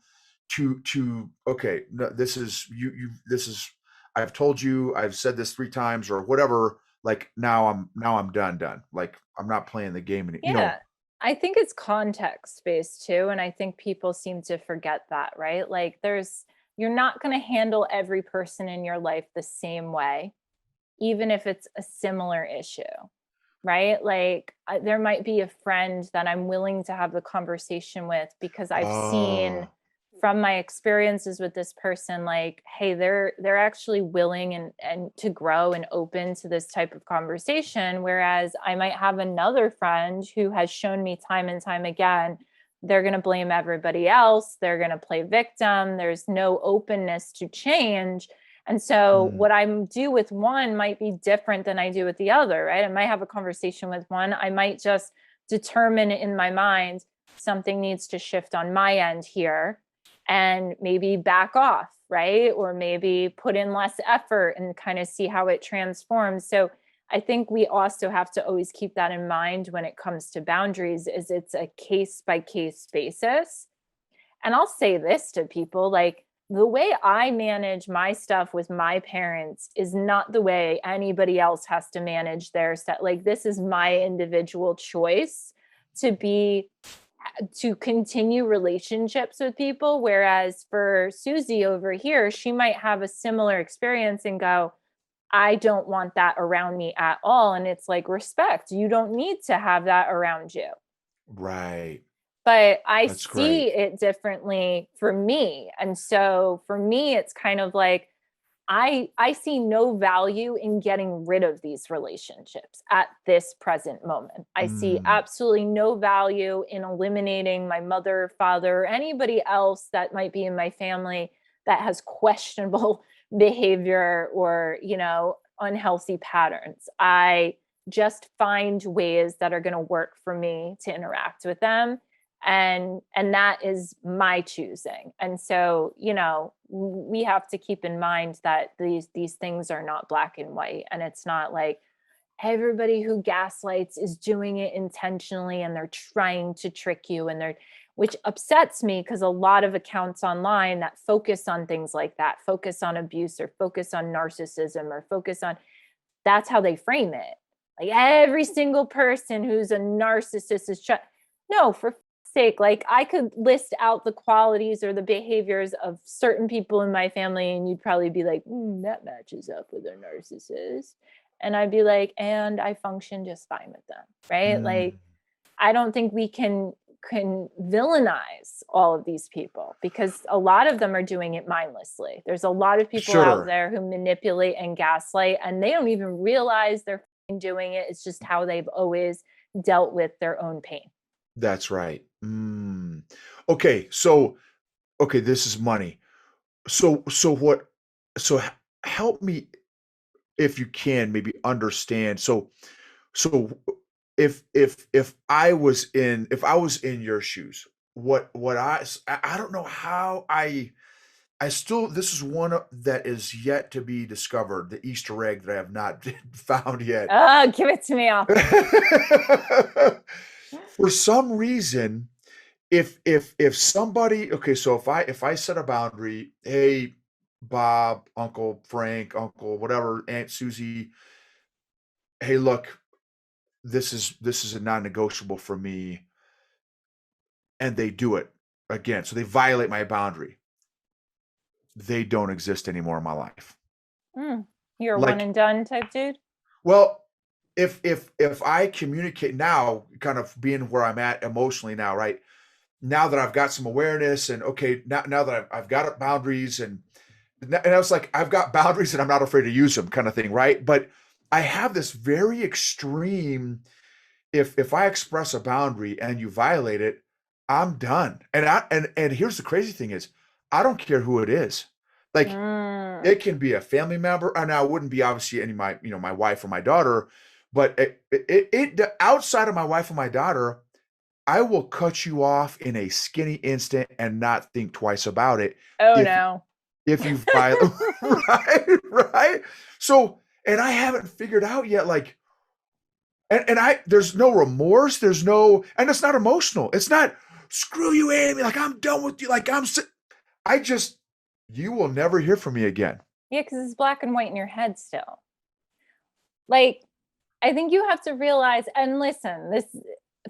to okay, no, this is I've told you, I've said this 3 times or whatever, like now I'm done, like I'm not playing the game Yeah. I think it's context based too. And I think people seem to forget that, right? Like, you're not going to handle every person in your life the same way, even if it's a similar issue, right? Like, there might be a friend that I'm willing to have the conversation with because I've seen oh from my experiences with this person, like, hey, they're actually willing and to grow and open to this type of conversation, whereas I might have another friend who has shown me time and time again they're going to blame everybody else, they're going to play victim, there's no openness to change. And so mm, what I do with one might be different than I do with the other, right? I might have a conversation with one, I might just determine in my mind something needs to shift on my end here and maybe back off, right? Or maybe put in less effort and kind of see how it transforms. So I think we also have to always keep that in mind when it comes to boundaries, is it's a case by case basis. And I'll say this to people, like, the way I manage my stuff with my parents is not the way anybody else has to manage their stuff. Like, this is my individual choice to be to continue relationships with people. Whereas for Susie over here, she might have a similar experience and go, I don't want that around me at all. And it's like, respect. You don't need to have that around you. right, But I that's great. see it differently for me. And so for me, it's kind of like, I see no value in getting rid of these relationships at this present moment. I see Mm, absolutely no value in eliminating my mother, father, anybody else that might be in my family that has questionable behavior or, unhealthy patterns. I just find ways that are going to work for me to interact with them, and that is my choosing. And so, we have to keep in mind that these things are not black and white, and it's not like everybody who gaslights is doing it intentionally and they're trying to trick you, and they're which upsets me because a lot of accounts online that focus on things like that, focus on abuse or focus on narcissism or focus on, that's how they frame it. Like, every single person who's a narcissist is no, for sake, like, I could list out the qualities or the behaviors of certain people in my family, and you'd probably be like, that matches up with a narcissist. And I'd be like, and I function just fine with them, right? mm, Like, I don't think we can villainize all of these people because a lot of them are doing it mindlessly. There's a lot of people out sure, there who manipulate and gaslight, and they don't even realize they're doing it. It's just how they've always dealt with their own pain. that's right. Okay, so okay, this is money. so what so h- help me if you can maybe understand. So if I was in your shoes, what I don't know how I still this is that is yet to be discovered, the Easter egg that I have not found yet. Oh, give it to me all. For some reason, if somebody, okay, so if I set a boundary, hey, Bob, Uncle Frank, Uncle whatever, Aunt Susie, hey, look, this is a non-negotiable for me, and they do it again, so they violate my boundary. They don't exist anymore in my life. Mm, you're a one Like, and done type dude? well, if I communicate now, kind of being where I'm at emotionally now, right? Now that I've got some awareness and okay, now that I've got boundaries and I was like, I've got boundaries and I'm not afraid to use them kind of thing, right? But I have this very extreme, if I express a boundary and you violate it, I'm done. And here's the crazy thing is I don't care who it is. Like Mm. it can be a family member, and now it wouldn't be obviously any my my wife or my daughter, but outside of my wife and my daughter, I will cut you off in a skinny instant and not think twice about it Oh if no. you violate, right, right. So, and I haven't figured out yet, like, and I there's no remorse, there's no, and it's not emotional. It's not screw you, Amy. Like I'm done with you. Like I just you will never hear from me again. Yeah, because it's black and white in your head still. Like, I think you have to realize, and listen, this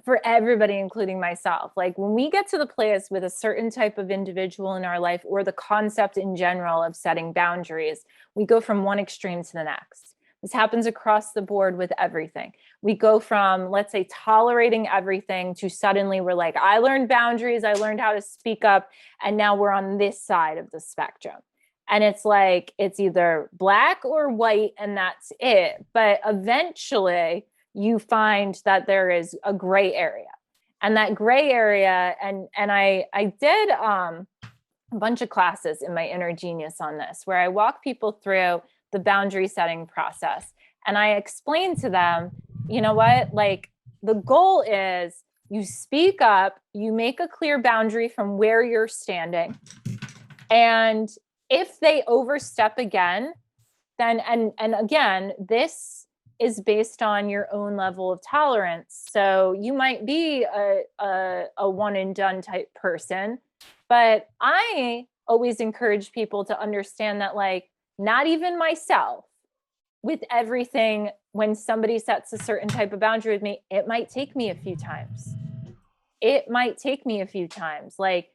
for everybody, including myself, like when we get to the place with a certain type of individual in our life or the concept in general of setting boundaries, we go from one extreme to the next. This happens across the board with everything. We go from, let's say, tolerating everything to suddenly we're like, I learned boundaries, I learned how to speak up, and now we're on this side of the spectrum. And it's like it's either black or white and that's it, but eventually you find that there is a gray area, and that gray area, and I did a bunch of classes in my inner genius on this where I walk people through the boundary setting process, and I explain to them, you know what, like the goal is you speak up, you make a clear boundary from where you're standing, and if they overstep again, then and again, this is based on your own level of tolerance. So you might be a one and done type person, but I always encourage people to understand that, like, not even myself, with everything, when somebody sets a certain type of boundary with me, it might take me a few times. It might take me a few times. Like,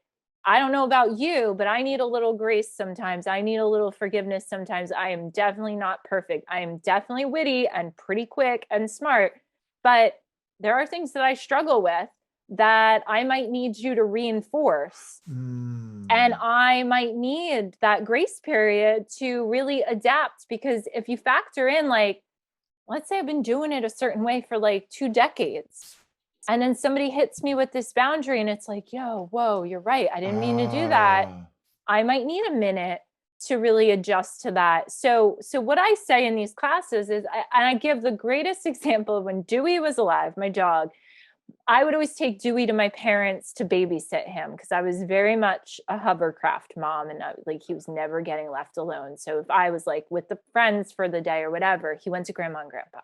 I don't know about you, but I need a little grace sometimes. I need a little forgiveness sometimes. I am definitely not perfect. I am definitely witty and pretty quick and smart, but there are things that I struggle with that I might need you to reinforce. And Mm. I might need that grace period to really adapt, because if you factor in, like, let's say I've been doing it a certain way for like 2 decades. And then somebody hits me with this boundary and it's like, yo, whoa, you're right. I didn't mean to do that. Ah. I might need a minute to really adjust to that. So what I say in these classes is, and I give the greatest example of when Dewey was alive, my dog. I would always take Dewey to my parents to babysit him because I was very much a hovercraft mom, and like he was never getting left alone. So if I was like with the friends for the day or whatever, he went to grandma and grandpa.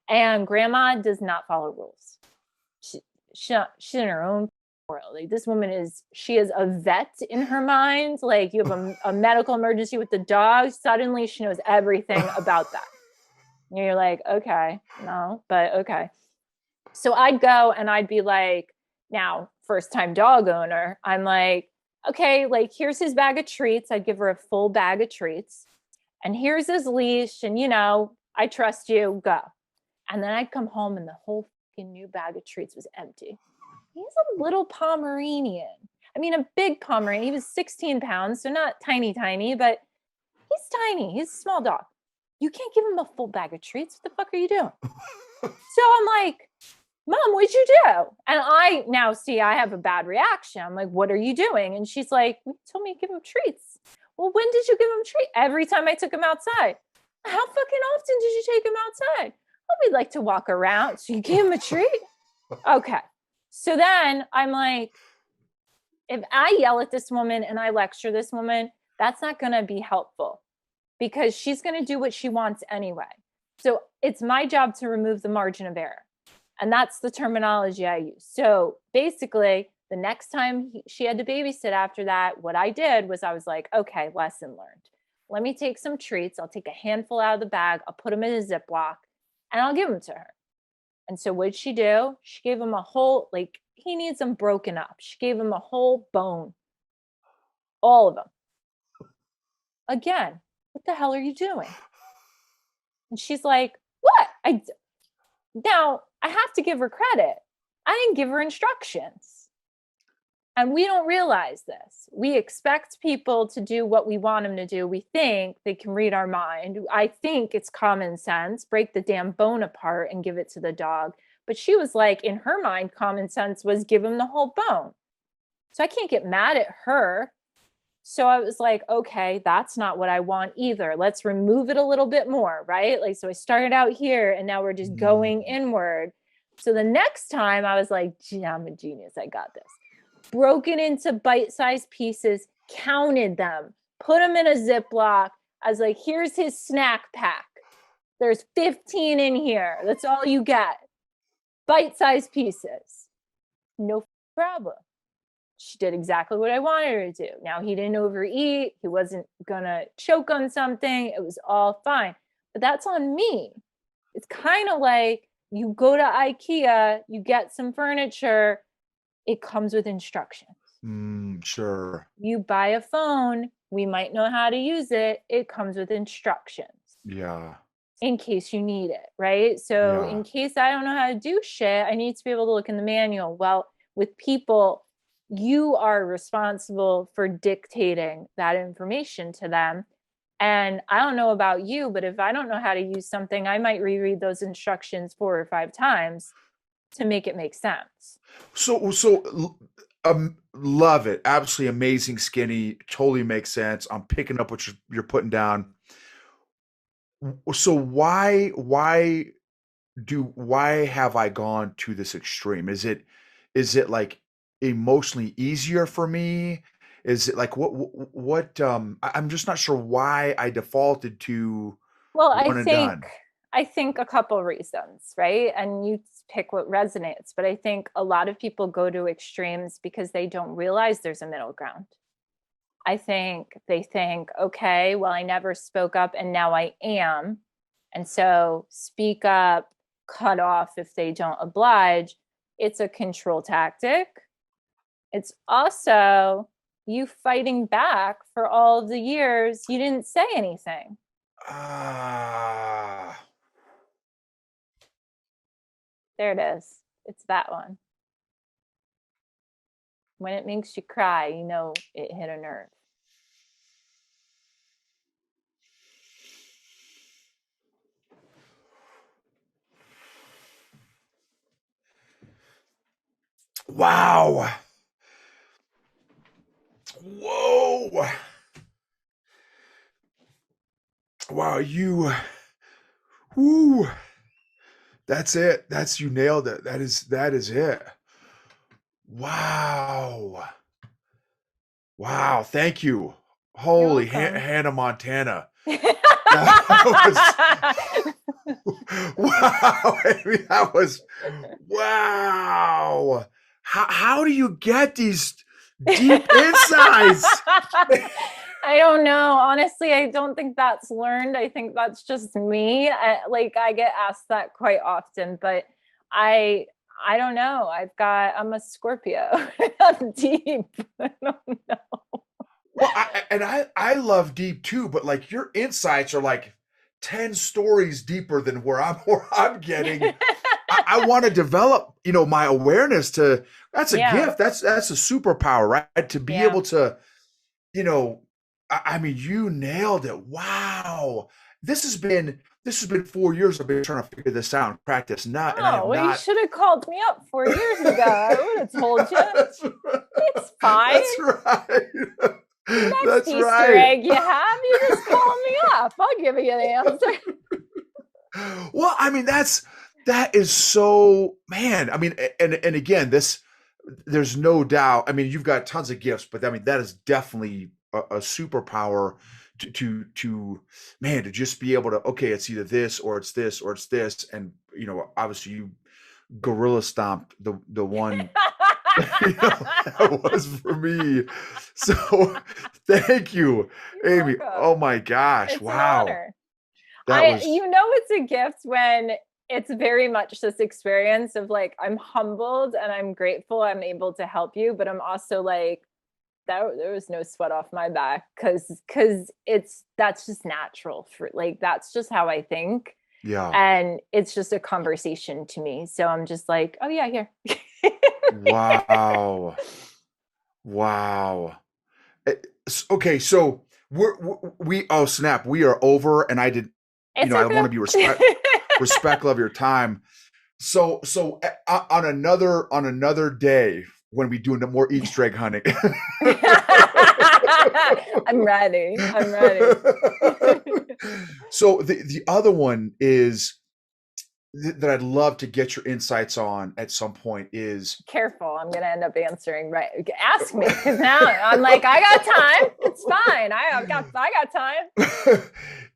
And grandma does not follow rules. She, she's in her own world. Like, this woman she is a vet in her mind. Like, you have a medical emergency with the dog, suddenly she knows everything about that. And you're like, okay, no, but okay. So I'd go and I'd be like, now, first time dog owner, I'm like, okay, like, here's his bag of treats. I'd give her a full bag of treats. And here's his leash. And, I trust you, go. And then I'd come home and the whole fucking new bag of treats was empty. He's a little Pomeranian. I mean, a big Pomeranian. He was 16 pounds, so not tiny, tiny, but he's tiny. He's a small dog. You can't give him a full bag of treats. What the fuck are you doing? So I'm like, Mom, what'd you do? And I now see I have a bad reaction. I'm like, what are you doing? And she's like, you told me to give him treats. Well, when did you give him a treat? Every time I took him outside. How fucking often did you take him outside? Oh, we'd like to walk around. So you gave him a treat? Okay. So then I'm like, if I yell at this woman and I lecture this woman, that's not going to be helpful because she's going to do what she wants anyway. So it's my job to remove the margin of error. And that's the terminology I use. So basically, the next time she had to babysit after that, what I did was I was like, okay, lesson learned. Let me take some treats. I'll take a handful out of the bag. I'll put them in a Ziploc and I'll give them to her. And so what did she do? She gave him a whole, like, he needs them broken up. She gave him a whole bone. All of them. Again, what the hell are you doing? And she's like, what? Now, I have to give her credit. I didn't give her instructions. And we don't realize this. We expect people to do what we want them to do. We think they can read our mind. I think it's common sense. Break the damn bone apart and give it to the dog. But she was like, in her mind, common sense was give him the whole bone. So I can't get mad at her. So I was like, okay, that's not what I want either. Let's remove it a little bit more, right? Like, so I started out here and now we're just going inward. So the next time I was like, gee, I'm a genius. I got this. Broken into bite-sized pieces, counted them, put them in a Ziploc. I was like, here's his snack pack. There's 15 in here. That's all you get. Bite-sized pieces. No problem. She did exactly what I wanted her to do. Now, he didn't overeat. He wasn't going to choke on something. It was all fine. But that's on me. It's kind of like you go to IKEA, you get some furniture, it comes with instructions. Sure. You buy a phone, we might know how to use it. It comes with instructions. Yeah. In case you need it, right? So in case I don't know how to do shit, I need to be able to look in the manual. Well, with people, you are responsible for dictating that information to them. And I don't know about you, but if I don't know how to use something, I might reread those instructions 4 or 5 times to make it make sense. Love it. Absolutely amazing, Skinny. Totally makes sense. I'm picking up what you're putting down. So why have I gone to this extreme? Is it like emotionally easier for me? Is it like what I'm just not sure why I defaulted to Well, one and done. I think a couple reasons, right? And you pick what resonates, but I think a lot of people go to extremes because they don't realize there's a middle ground. I think they think, okay, well, I never spoke up and now I am. And so speak up, cut off if they don't oblige. It's a control tactic. It's also you fighting back for all of the years you didn't say anything. There it is. It's that one. When it makes you cry, you know it hit a nerve. Wow. Whoa. Wow, whoo. That's it. You nailed it. That is it. Wow. Wow. Thank you. Holy Hannah Montana. That was, wow. Amy, that was, wow. How do you get these deep insights? I don't know. Honestly, I don't think that's learned. I think that's just me. I get asked that quite often, but I don't know. I'm a Scorpio. I'm deep. I don't know. Well, I love deep too, but like your insights are like 10 stories deeper than where I'm getting. I want to develop, my awareness to, that's a gift. That's a superpower, right? To be able to, I mean, you nailed it. Wow. This has been 4 years I've been trying to figure this out and practice. You should have called me up 4 years ago. I would have told you. It's fine. That's right. Next That's Easter right. egg you have, you just call me up. I'll give you the answer. Well, I mean, that is so, man. I mean, and again, there's no doubt. I mean, you've got tons of gifts, but I mean, that is definitely a superpower to man, to just be able to, okay, it's either this or it's this or it's this, and obviously you gorilla stomped the one that was for me. So thank you, You're Amy. welcome. Oh my gosh, It's an wow, honor. that was It's a gift when it's very much this experience of like, I'm humbled and I'm grateful I'm able to help you, but I'm also like, there was no sweat off my back because that's just natural for like, that's just how I think. yeah. And it's just a conversation to me. So I'm just like, oh yeah, here. Wow. Wow. Okay, so oh snap, we are over, and It's I want to okay. be respectful of your time. So on another day when we do more Easter egg hunting. I'm ready. I'm ready. So the other one is that I'd love to get your insights on at some point is Careful, I'm gonna end up answering right. Ask me, because now I'm like, I got time. It's fine. I got time.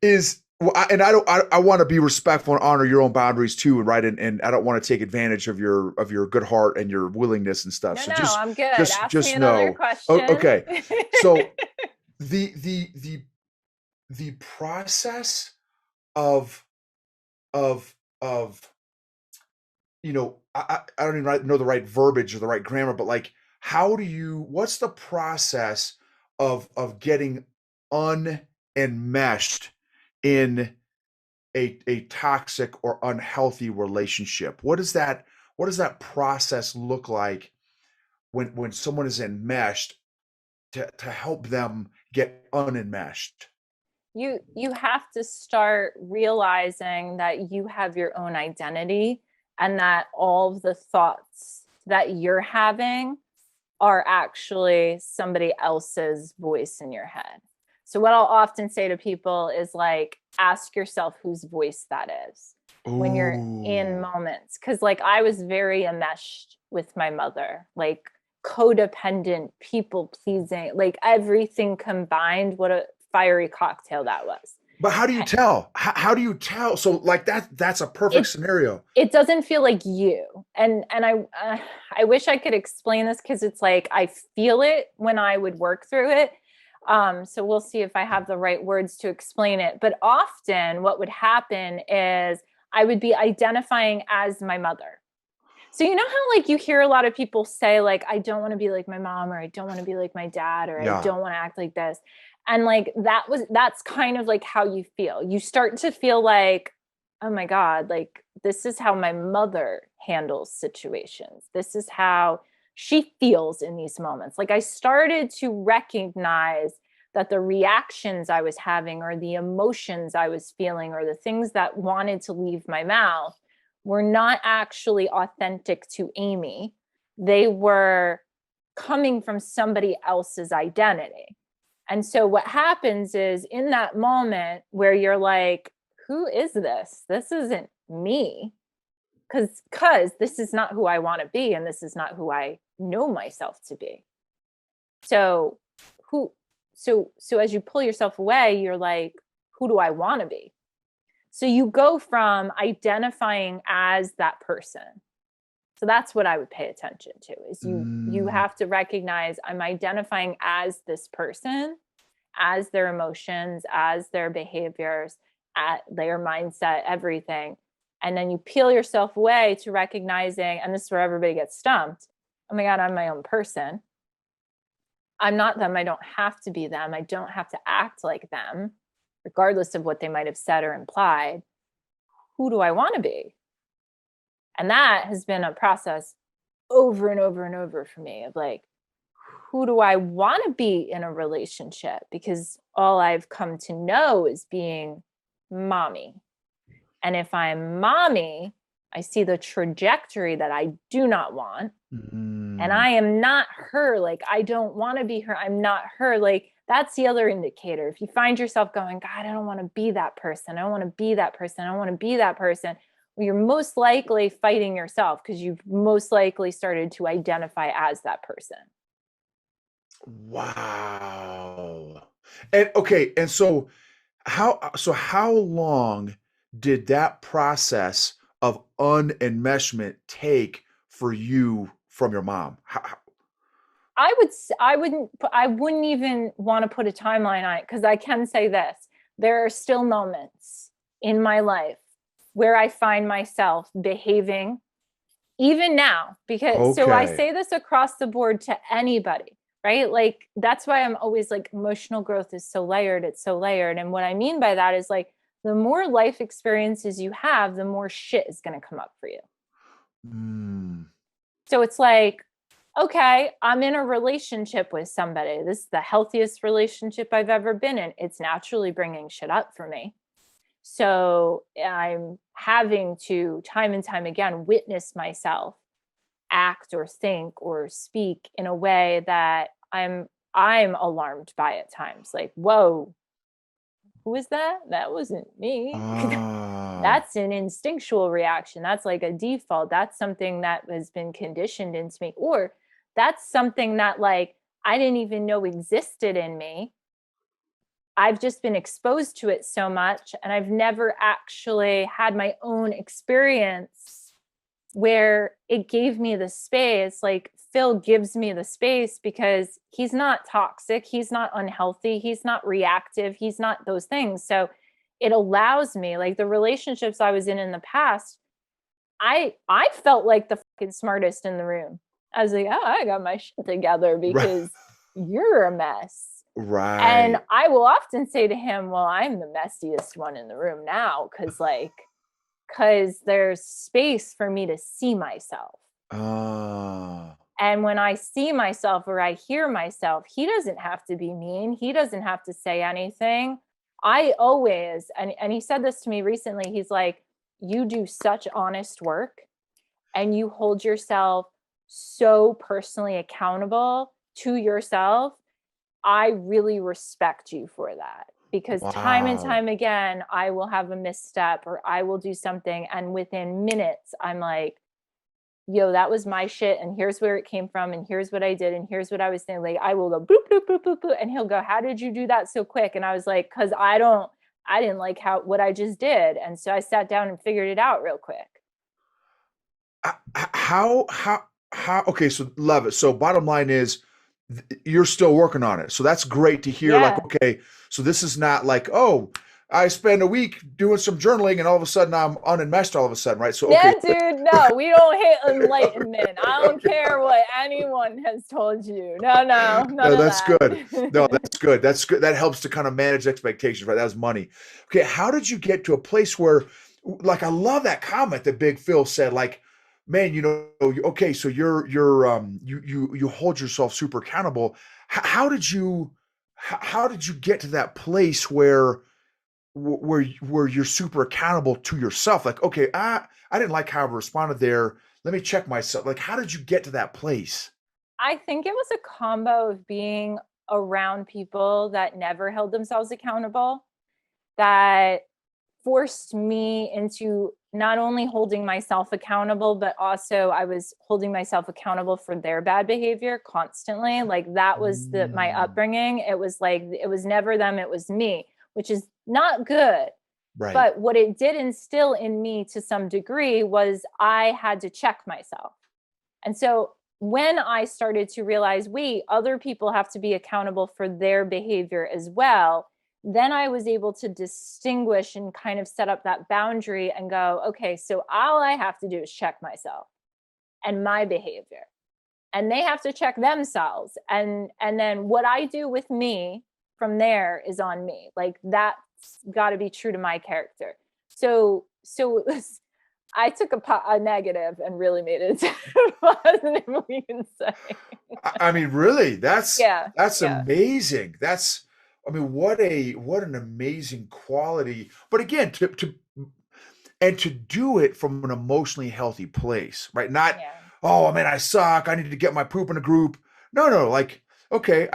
is well, and I want to be respectful and honor your own boundaries too, right? And I don't want to take advantage of your good heart and your willingness and stuff. No, So no, just I'm good. just Ask me just another know. question. Okay. So the process of of I don't even know the right verbiage or the right grammar, but like, what's the process of getting unenmeshed in a toxic or unhealthy relationship? What does that process look like when someone is enmeshed to help them get unenmeshed? You have to start realizing that you have your own identity and that all of the thoughts that you're having are actually somebody else's voice in your head. So what I'll often say to people is like, ask yourself whose voice that is when you're in Ooh. moments. Cause like I was very enmeshed with my mother, like codependent, people pleasing, like everything combined. What a fiery cocktail that was. But how do you tell? How do you tell? So like that's a perfect It scenario. it doesn't feel like you. And I wish I could explain this because it's like I feel it when I would work through it. So we'll see if I have the right words to explain it. But often what would happen is I would be identifying as my mother. So you know how like you hear a lot of people say like I don't want to be like my mom, or I don't want to be like my dad, or I Yeah. don't want to act like this. And like that's kind of like how you feel. You start to feel like, oh my God, like this is how my mother handles situations. This is how she feels in these moments. Like I started to recognize that the reactions I was having, or the emotions I was feeling, or the things that wanted to leave my mouth were not actually authentic to Amy. They were coming from somebody else's identity. And so what happens is in that moment where you're like, who is this? This isn't me. Because this is not who I want to be, and this is not who I know myself to be. So who so as you pull yourself away, you're like, who do I want to be? So you go from identifying as that person. So that's what I would pay attention to is you Mm. have to recognize I'm identifying as this person, as their emotions, as their behaviors, at their mindset, everything. And then you peel yourself away to recognizing, and this is where everybody gets stumped. Oh my God, I'm my own person. I'm not them. I don't have to be them. I don't have to act like them, regardless of what they might have said or implied. Who do I want to be? And that has been a process over and over and over for me of like, who do I want to be in a relationship? Because all I've come to know is being mommy. And if I'm mommy, I see the trajectory that I do not want. and Mm. I am not her. Like, I don't want to be her. I'm not her. Like, that's the other indicator. If you find yourself going, God, I don't want to be that person. I don't want to be that person. I don't want to be that person. Well, you're most likely fighting yourself because you've most likely started to identify as that person. Wow. And okay, and so how long did that process of unenmeshment take for you from your mom? I wouldn't even want to put a timeline on it because I can say this. There are still moments in my life where I find myself behaving even now, because so I Okay. say this across the board to anybody, right? Like, that's why I'm always like, emotional growth is so layered. It's so layered. And what I mean by that is like, the more life experiences you have, the more shit is going to come up for you. Mm. So it's like, okay, I'm in a relationship with somebody. This is the healthiest relationship I've ever been in. It's naturally bringing shit up for me. So I'm having to, time and time again, witness myself act or think or speak in a way that I'm alarmed by at times. Like, whoa, who is that? That wasn't me. Ah. That's an instinctual reaction. That's like a default. That's something that has been conditioned into me. Or that's something that like I didn't even know existed in me. I've just been exposed to it so much, and I've never actually had my own experience where it gave me the space. Like, Phil gives me the space because he's not toxic, he's not unhealthy, he's not reactive, he's not those things. So it allows me, like, the relationships I was in the past, I felt like the fucking smartest in the room. I was like, oh, I got my shit together Right. because you're a mess. And Right. I will often say to him, well, I'm the messiest one in the room now, because there's space for me to see myself. Ah. And when I see myself or I hear myself, he doesn't have to be mean. He doesn't have to say anything. I always, and he said this to me recently, he's like, you do such honest work and you hold yourself so personally accountable to yourself. I really respect you for that, because time and Wow. time again, I will have a misstep or I will do something. And within minutes, I'm like, yo, that was my shit. And here's where it came from. And here's what I did. And here's what I was saying. Like, I will go boop, boop, boop, boop, boop. And he'll go, how did you do that so quick? And I was like, cause I didn't like what I just did. And so I sat down and figured it out real quick. How okay, so love it. So bottom line is you're still working on it. So that's great to hear. Like, Yeah. okay, so this is not like, oh, I spend a week doing some journaling and all of a sudden I'm unenmeshed all of a sudden, right? So Yeah, okay. dude, no, we don't hit enlightenment. I don't care what anyone has told you. No, no, none No, of that's good. No, that. that's good. That's good. That helps to kind of manage expectations, right? That was money. Okay, how did you get to a place where, like, I love that comment that Big Phil said, like, man, okay, so you hold yourself super accountable. How did you get to that place where you're super accountable to yourself? Like, okay, I didn't like how I responded there. Let me check myself. Like, how did you get to that place? I think it was a combo of being around people that never held themselves accountable, that forced me into not only holding myself accountable, but also I was holding myself accountable for their bad behavior constantly. Like, that was my Mm, upbringing. It was like, it was never them, it was me, which is not good. right. But what it did instill in me to some degree was I had to check myself. And so when I started to realize, wait, other people have to be accountable for their behavior as well, then I was able to distinguish and kind of set up that boundary and go, okay, so all I have to do is check myself and my behavior. And they have to check themselves. And then what I do with me from there is on me. Like, that's got to be true to my character. So it was, I took a negative and really made it positive, we can say. I mean, really, Yeah, that's yeah, amazing. I mean, what an amazing quality. But again, to do it from an emotionally healthy place, right? Not, yeah. oh man, I suck. I need to get my poop in a group. No, like, okay,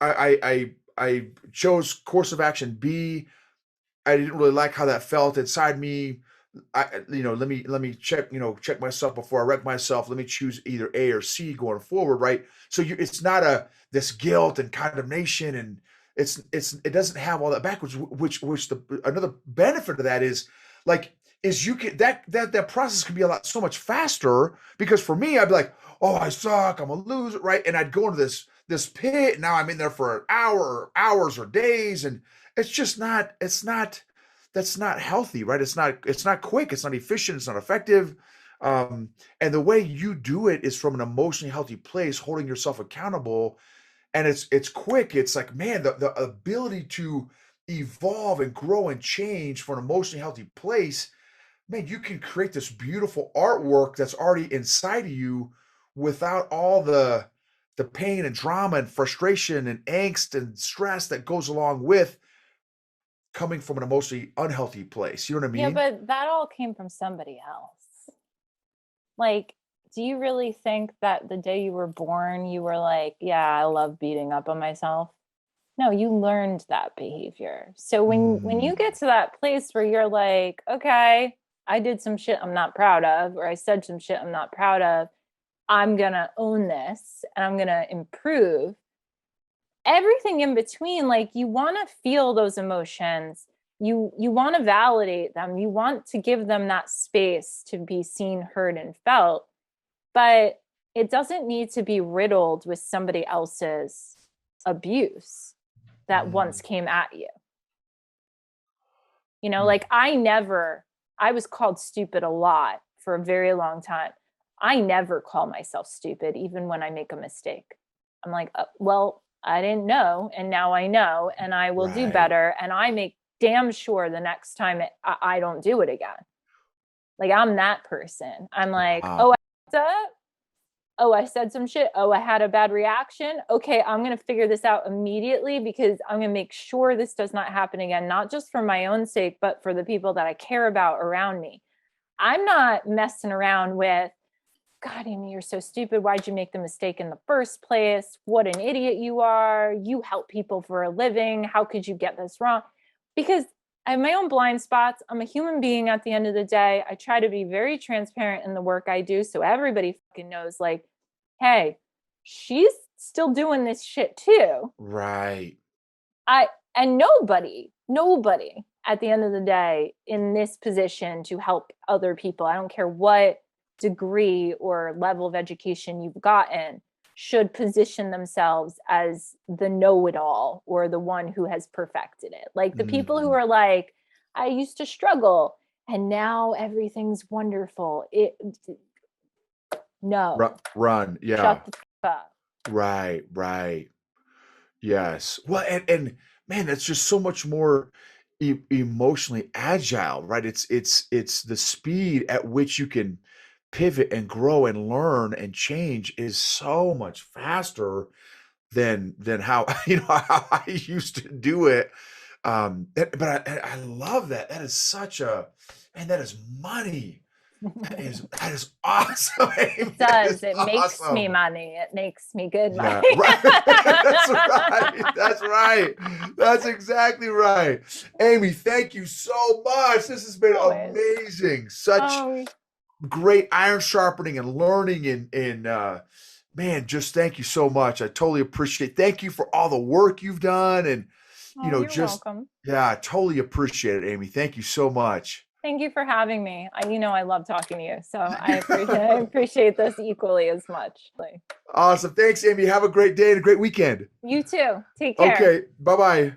I chose course of action B. I didn't really like how that felt inside me. Let me check myself before I wreck myself. Let me choose either A or C going forward, right? So it's not this guilt and condemnation, and it doesn't have all that backwards. Which another benefit of that is like is you can that process can be so much faster, because for me I'd be like, oh, I suck, I'm a loser, right? And I'd go into this pit. Now I'm in there for an hour, or hours, or days, and it's just not. It's not that's not healthy, right? It's not quick, it's not efficient, it's not effective. And the way you do it is from an emotionally healthy place, holding yourself accountable, and it's quick. It's like, man, the ability to evolve and grow and change from an emotionally healthy place, man, you can create this beautiful artwork that's already inside of you without all the pain and drama and frustration and angst and stress that goes along with coming from an emotionally unhealthy place. You know what I Yeah, mean? but that all came from somebody else. Like, do you really think that the day you were born, you were like, yeah, I love beating up on myself? No, you learned that behavior. So when you get Mm, to that place where you're like, okay, I did some shit I'm not proud of, or I said some shit I'm not proud of, I'm gonna own this and I'm gonna improve. Everything in between, like, you want to feel those emotions, you want to validate them, you want to give them that space to be seen, heard, and felt, but it doesn't need to be riddled with somebody else's abuse that once mm, came at you. You know, mm. like, I was called stupid a lot for a very long time. I never call myself stupid, even when I make a mistake. I'm like, well, I didn't know, and now I know, and I will do Right. better. And I make damn sure the next time I don't do it again. Like, I'm that person. I'm like, Wow. oh, I fucked up. Oh, I said some shit. Oh, I had a bad reaction. Okay, I'm going to figure this out immediately, because I'm going to make sure this does not happen again, not just for my own sake, but for the people that I care about around me. I'm not messing around with, God, Amy, you're so stupid. Why'd you make the mistake in the first place? What an idiot you are. You help people for a living. How could you get this wrong? Because I have my own blind spots. I'm a human being at the end of the day. I try to be very transparent in the work I do, so everybody fucking knows, like, hey, she's still doing this shit too. Right. I and nobody at the end of the day in this position to help other people, I don't care what degree or level of education you've gotten, should position themselves as the know-it-all or the one who has perfected it. Like, the people who Mm. are like, I used to struggle and now everything's wonderful. No, Run. Yeah. shut the fuck up. Right. Yes. Well, and man, that's just so much more emotionally agile, right? It's the speed at which you can pivot and grow and learn and change is so much faster than how how I used to do it. But I love that. That is such a man. That is money. That is awesome, Amy. It That is does. It makes me awesome. money. It makes me good money. Yeah, right. That's right. That's right. That's exactly right. Amy, thank you so much. This has been Always. amazing. Such Oh, great iron sharpening and learning and man, just thank you so much. I totally appreciate. Thank you for all the work you've done and oh, you're just welcome. yeah, I totally appreciate it, Amy. Thank you so much. Thank you for having me. I love talking to you, so I appreciate this equally as much. Like, Awesome. Thanks, Amy. Have a great day and a great weekend. you too. Take care. Okay. Bye-bye.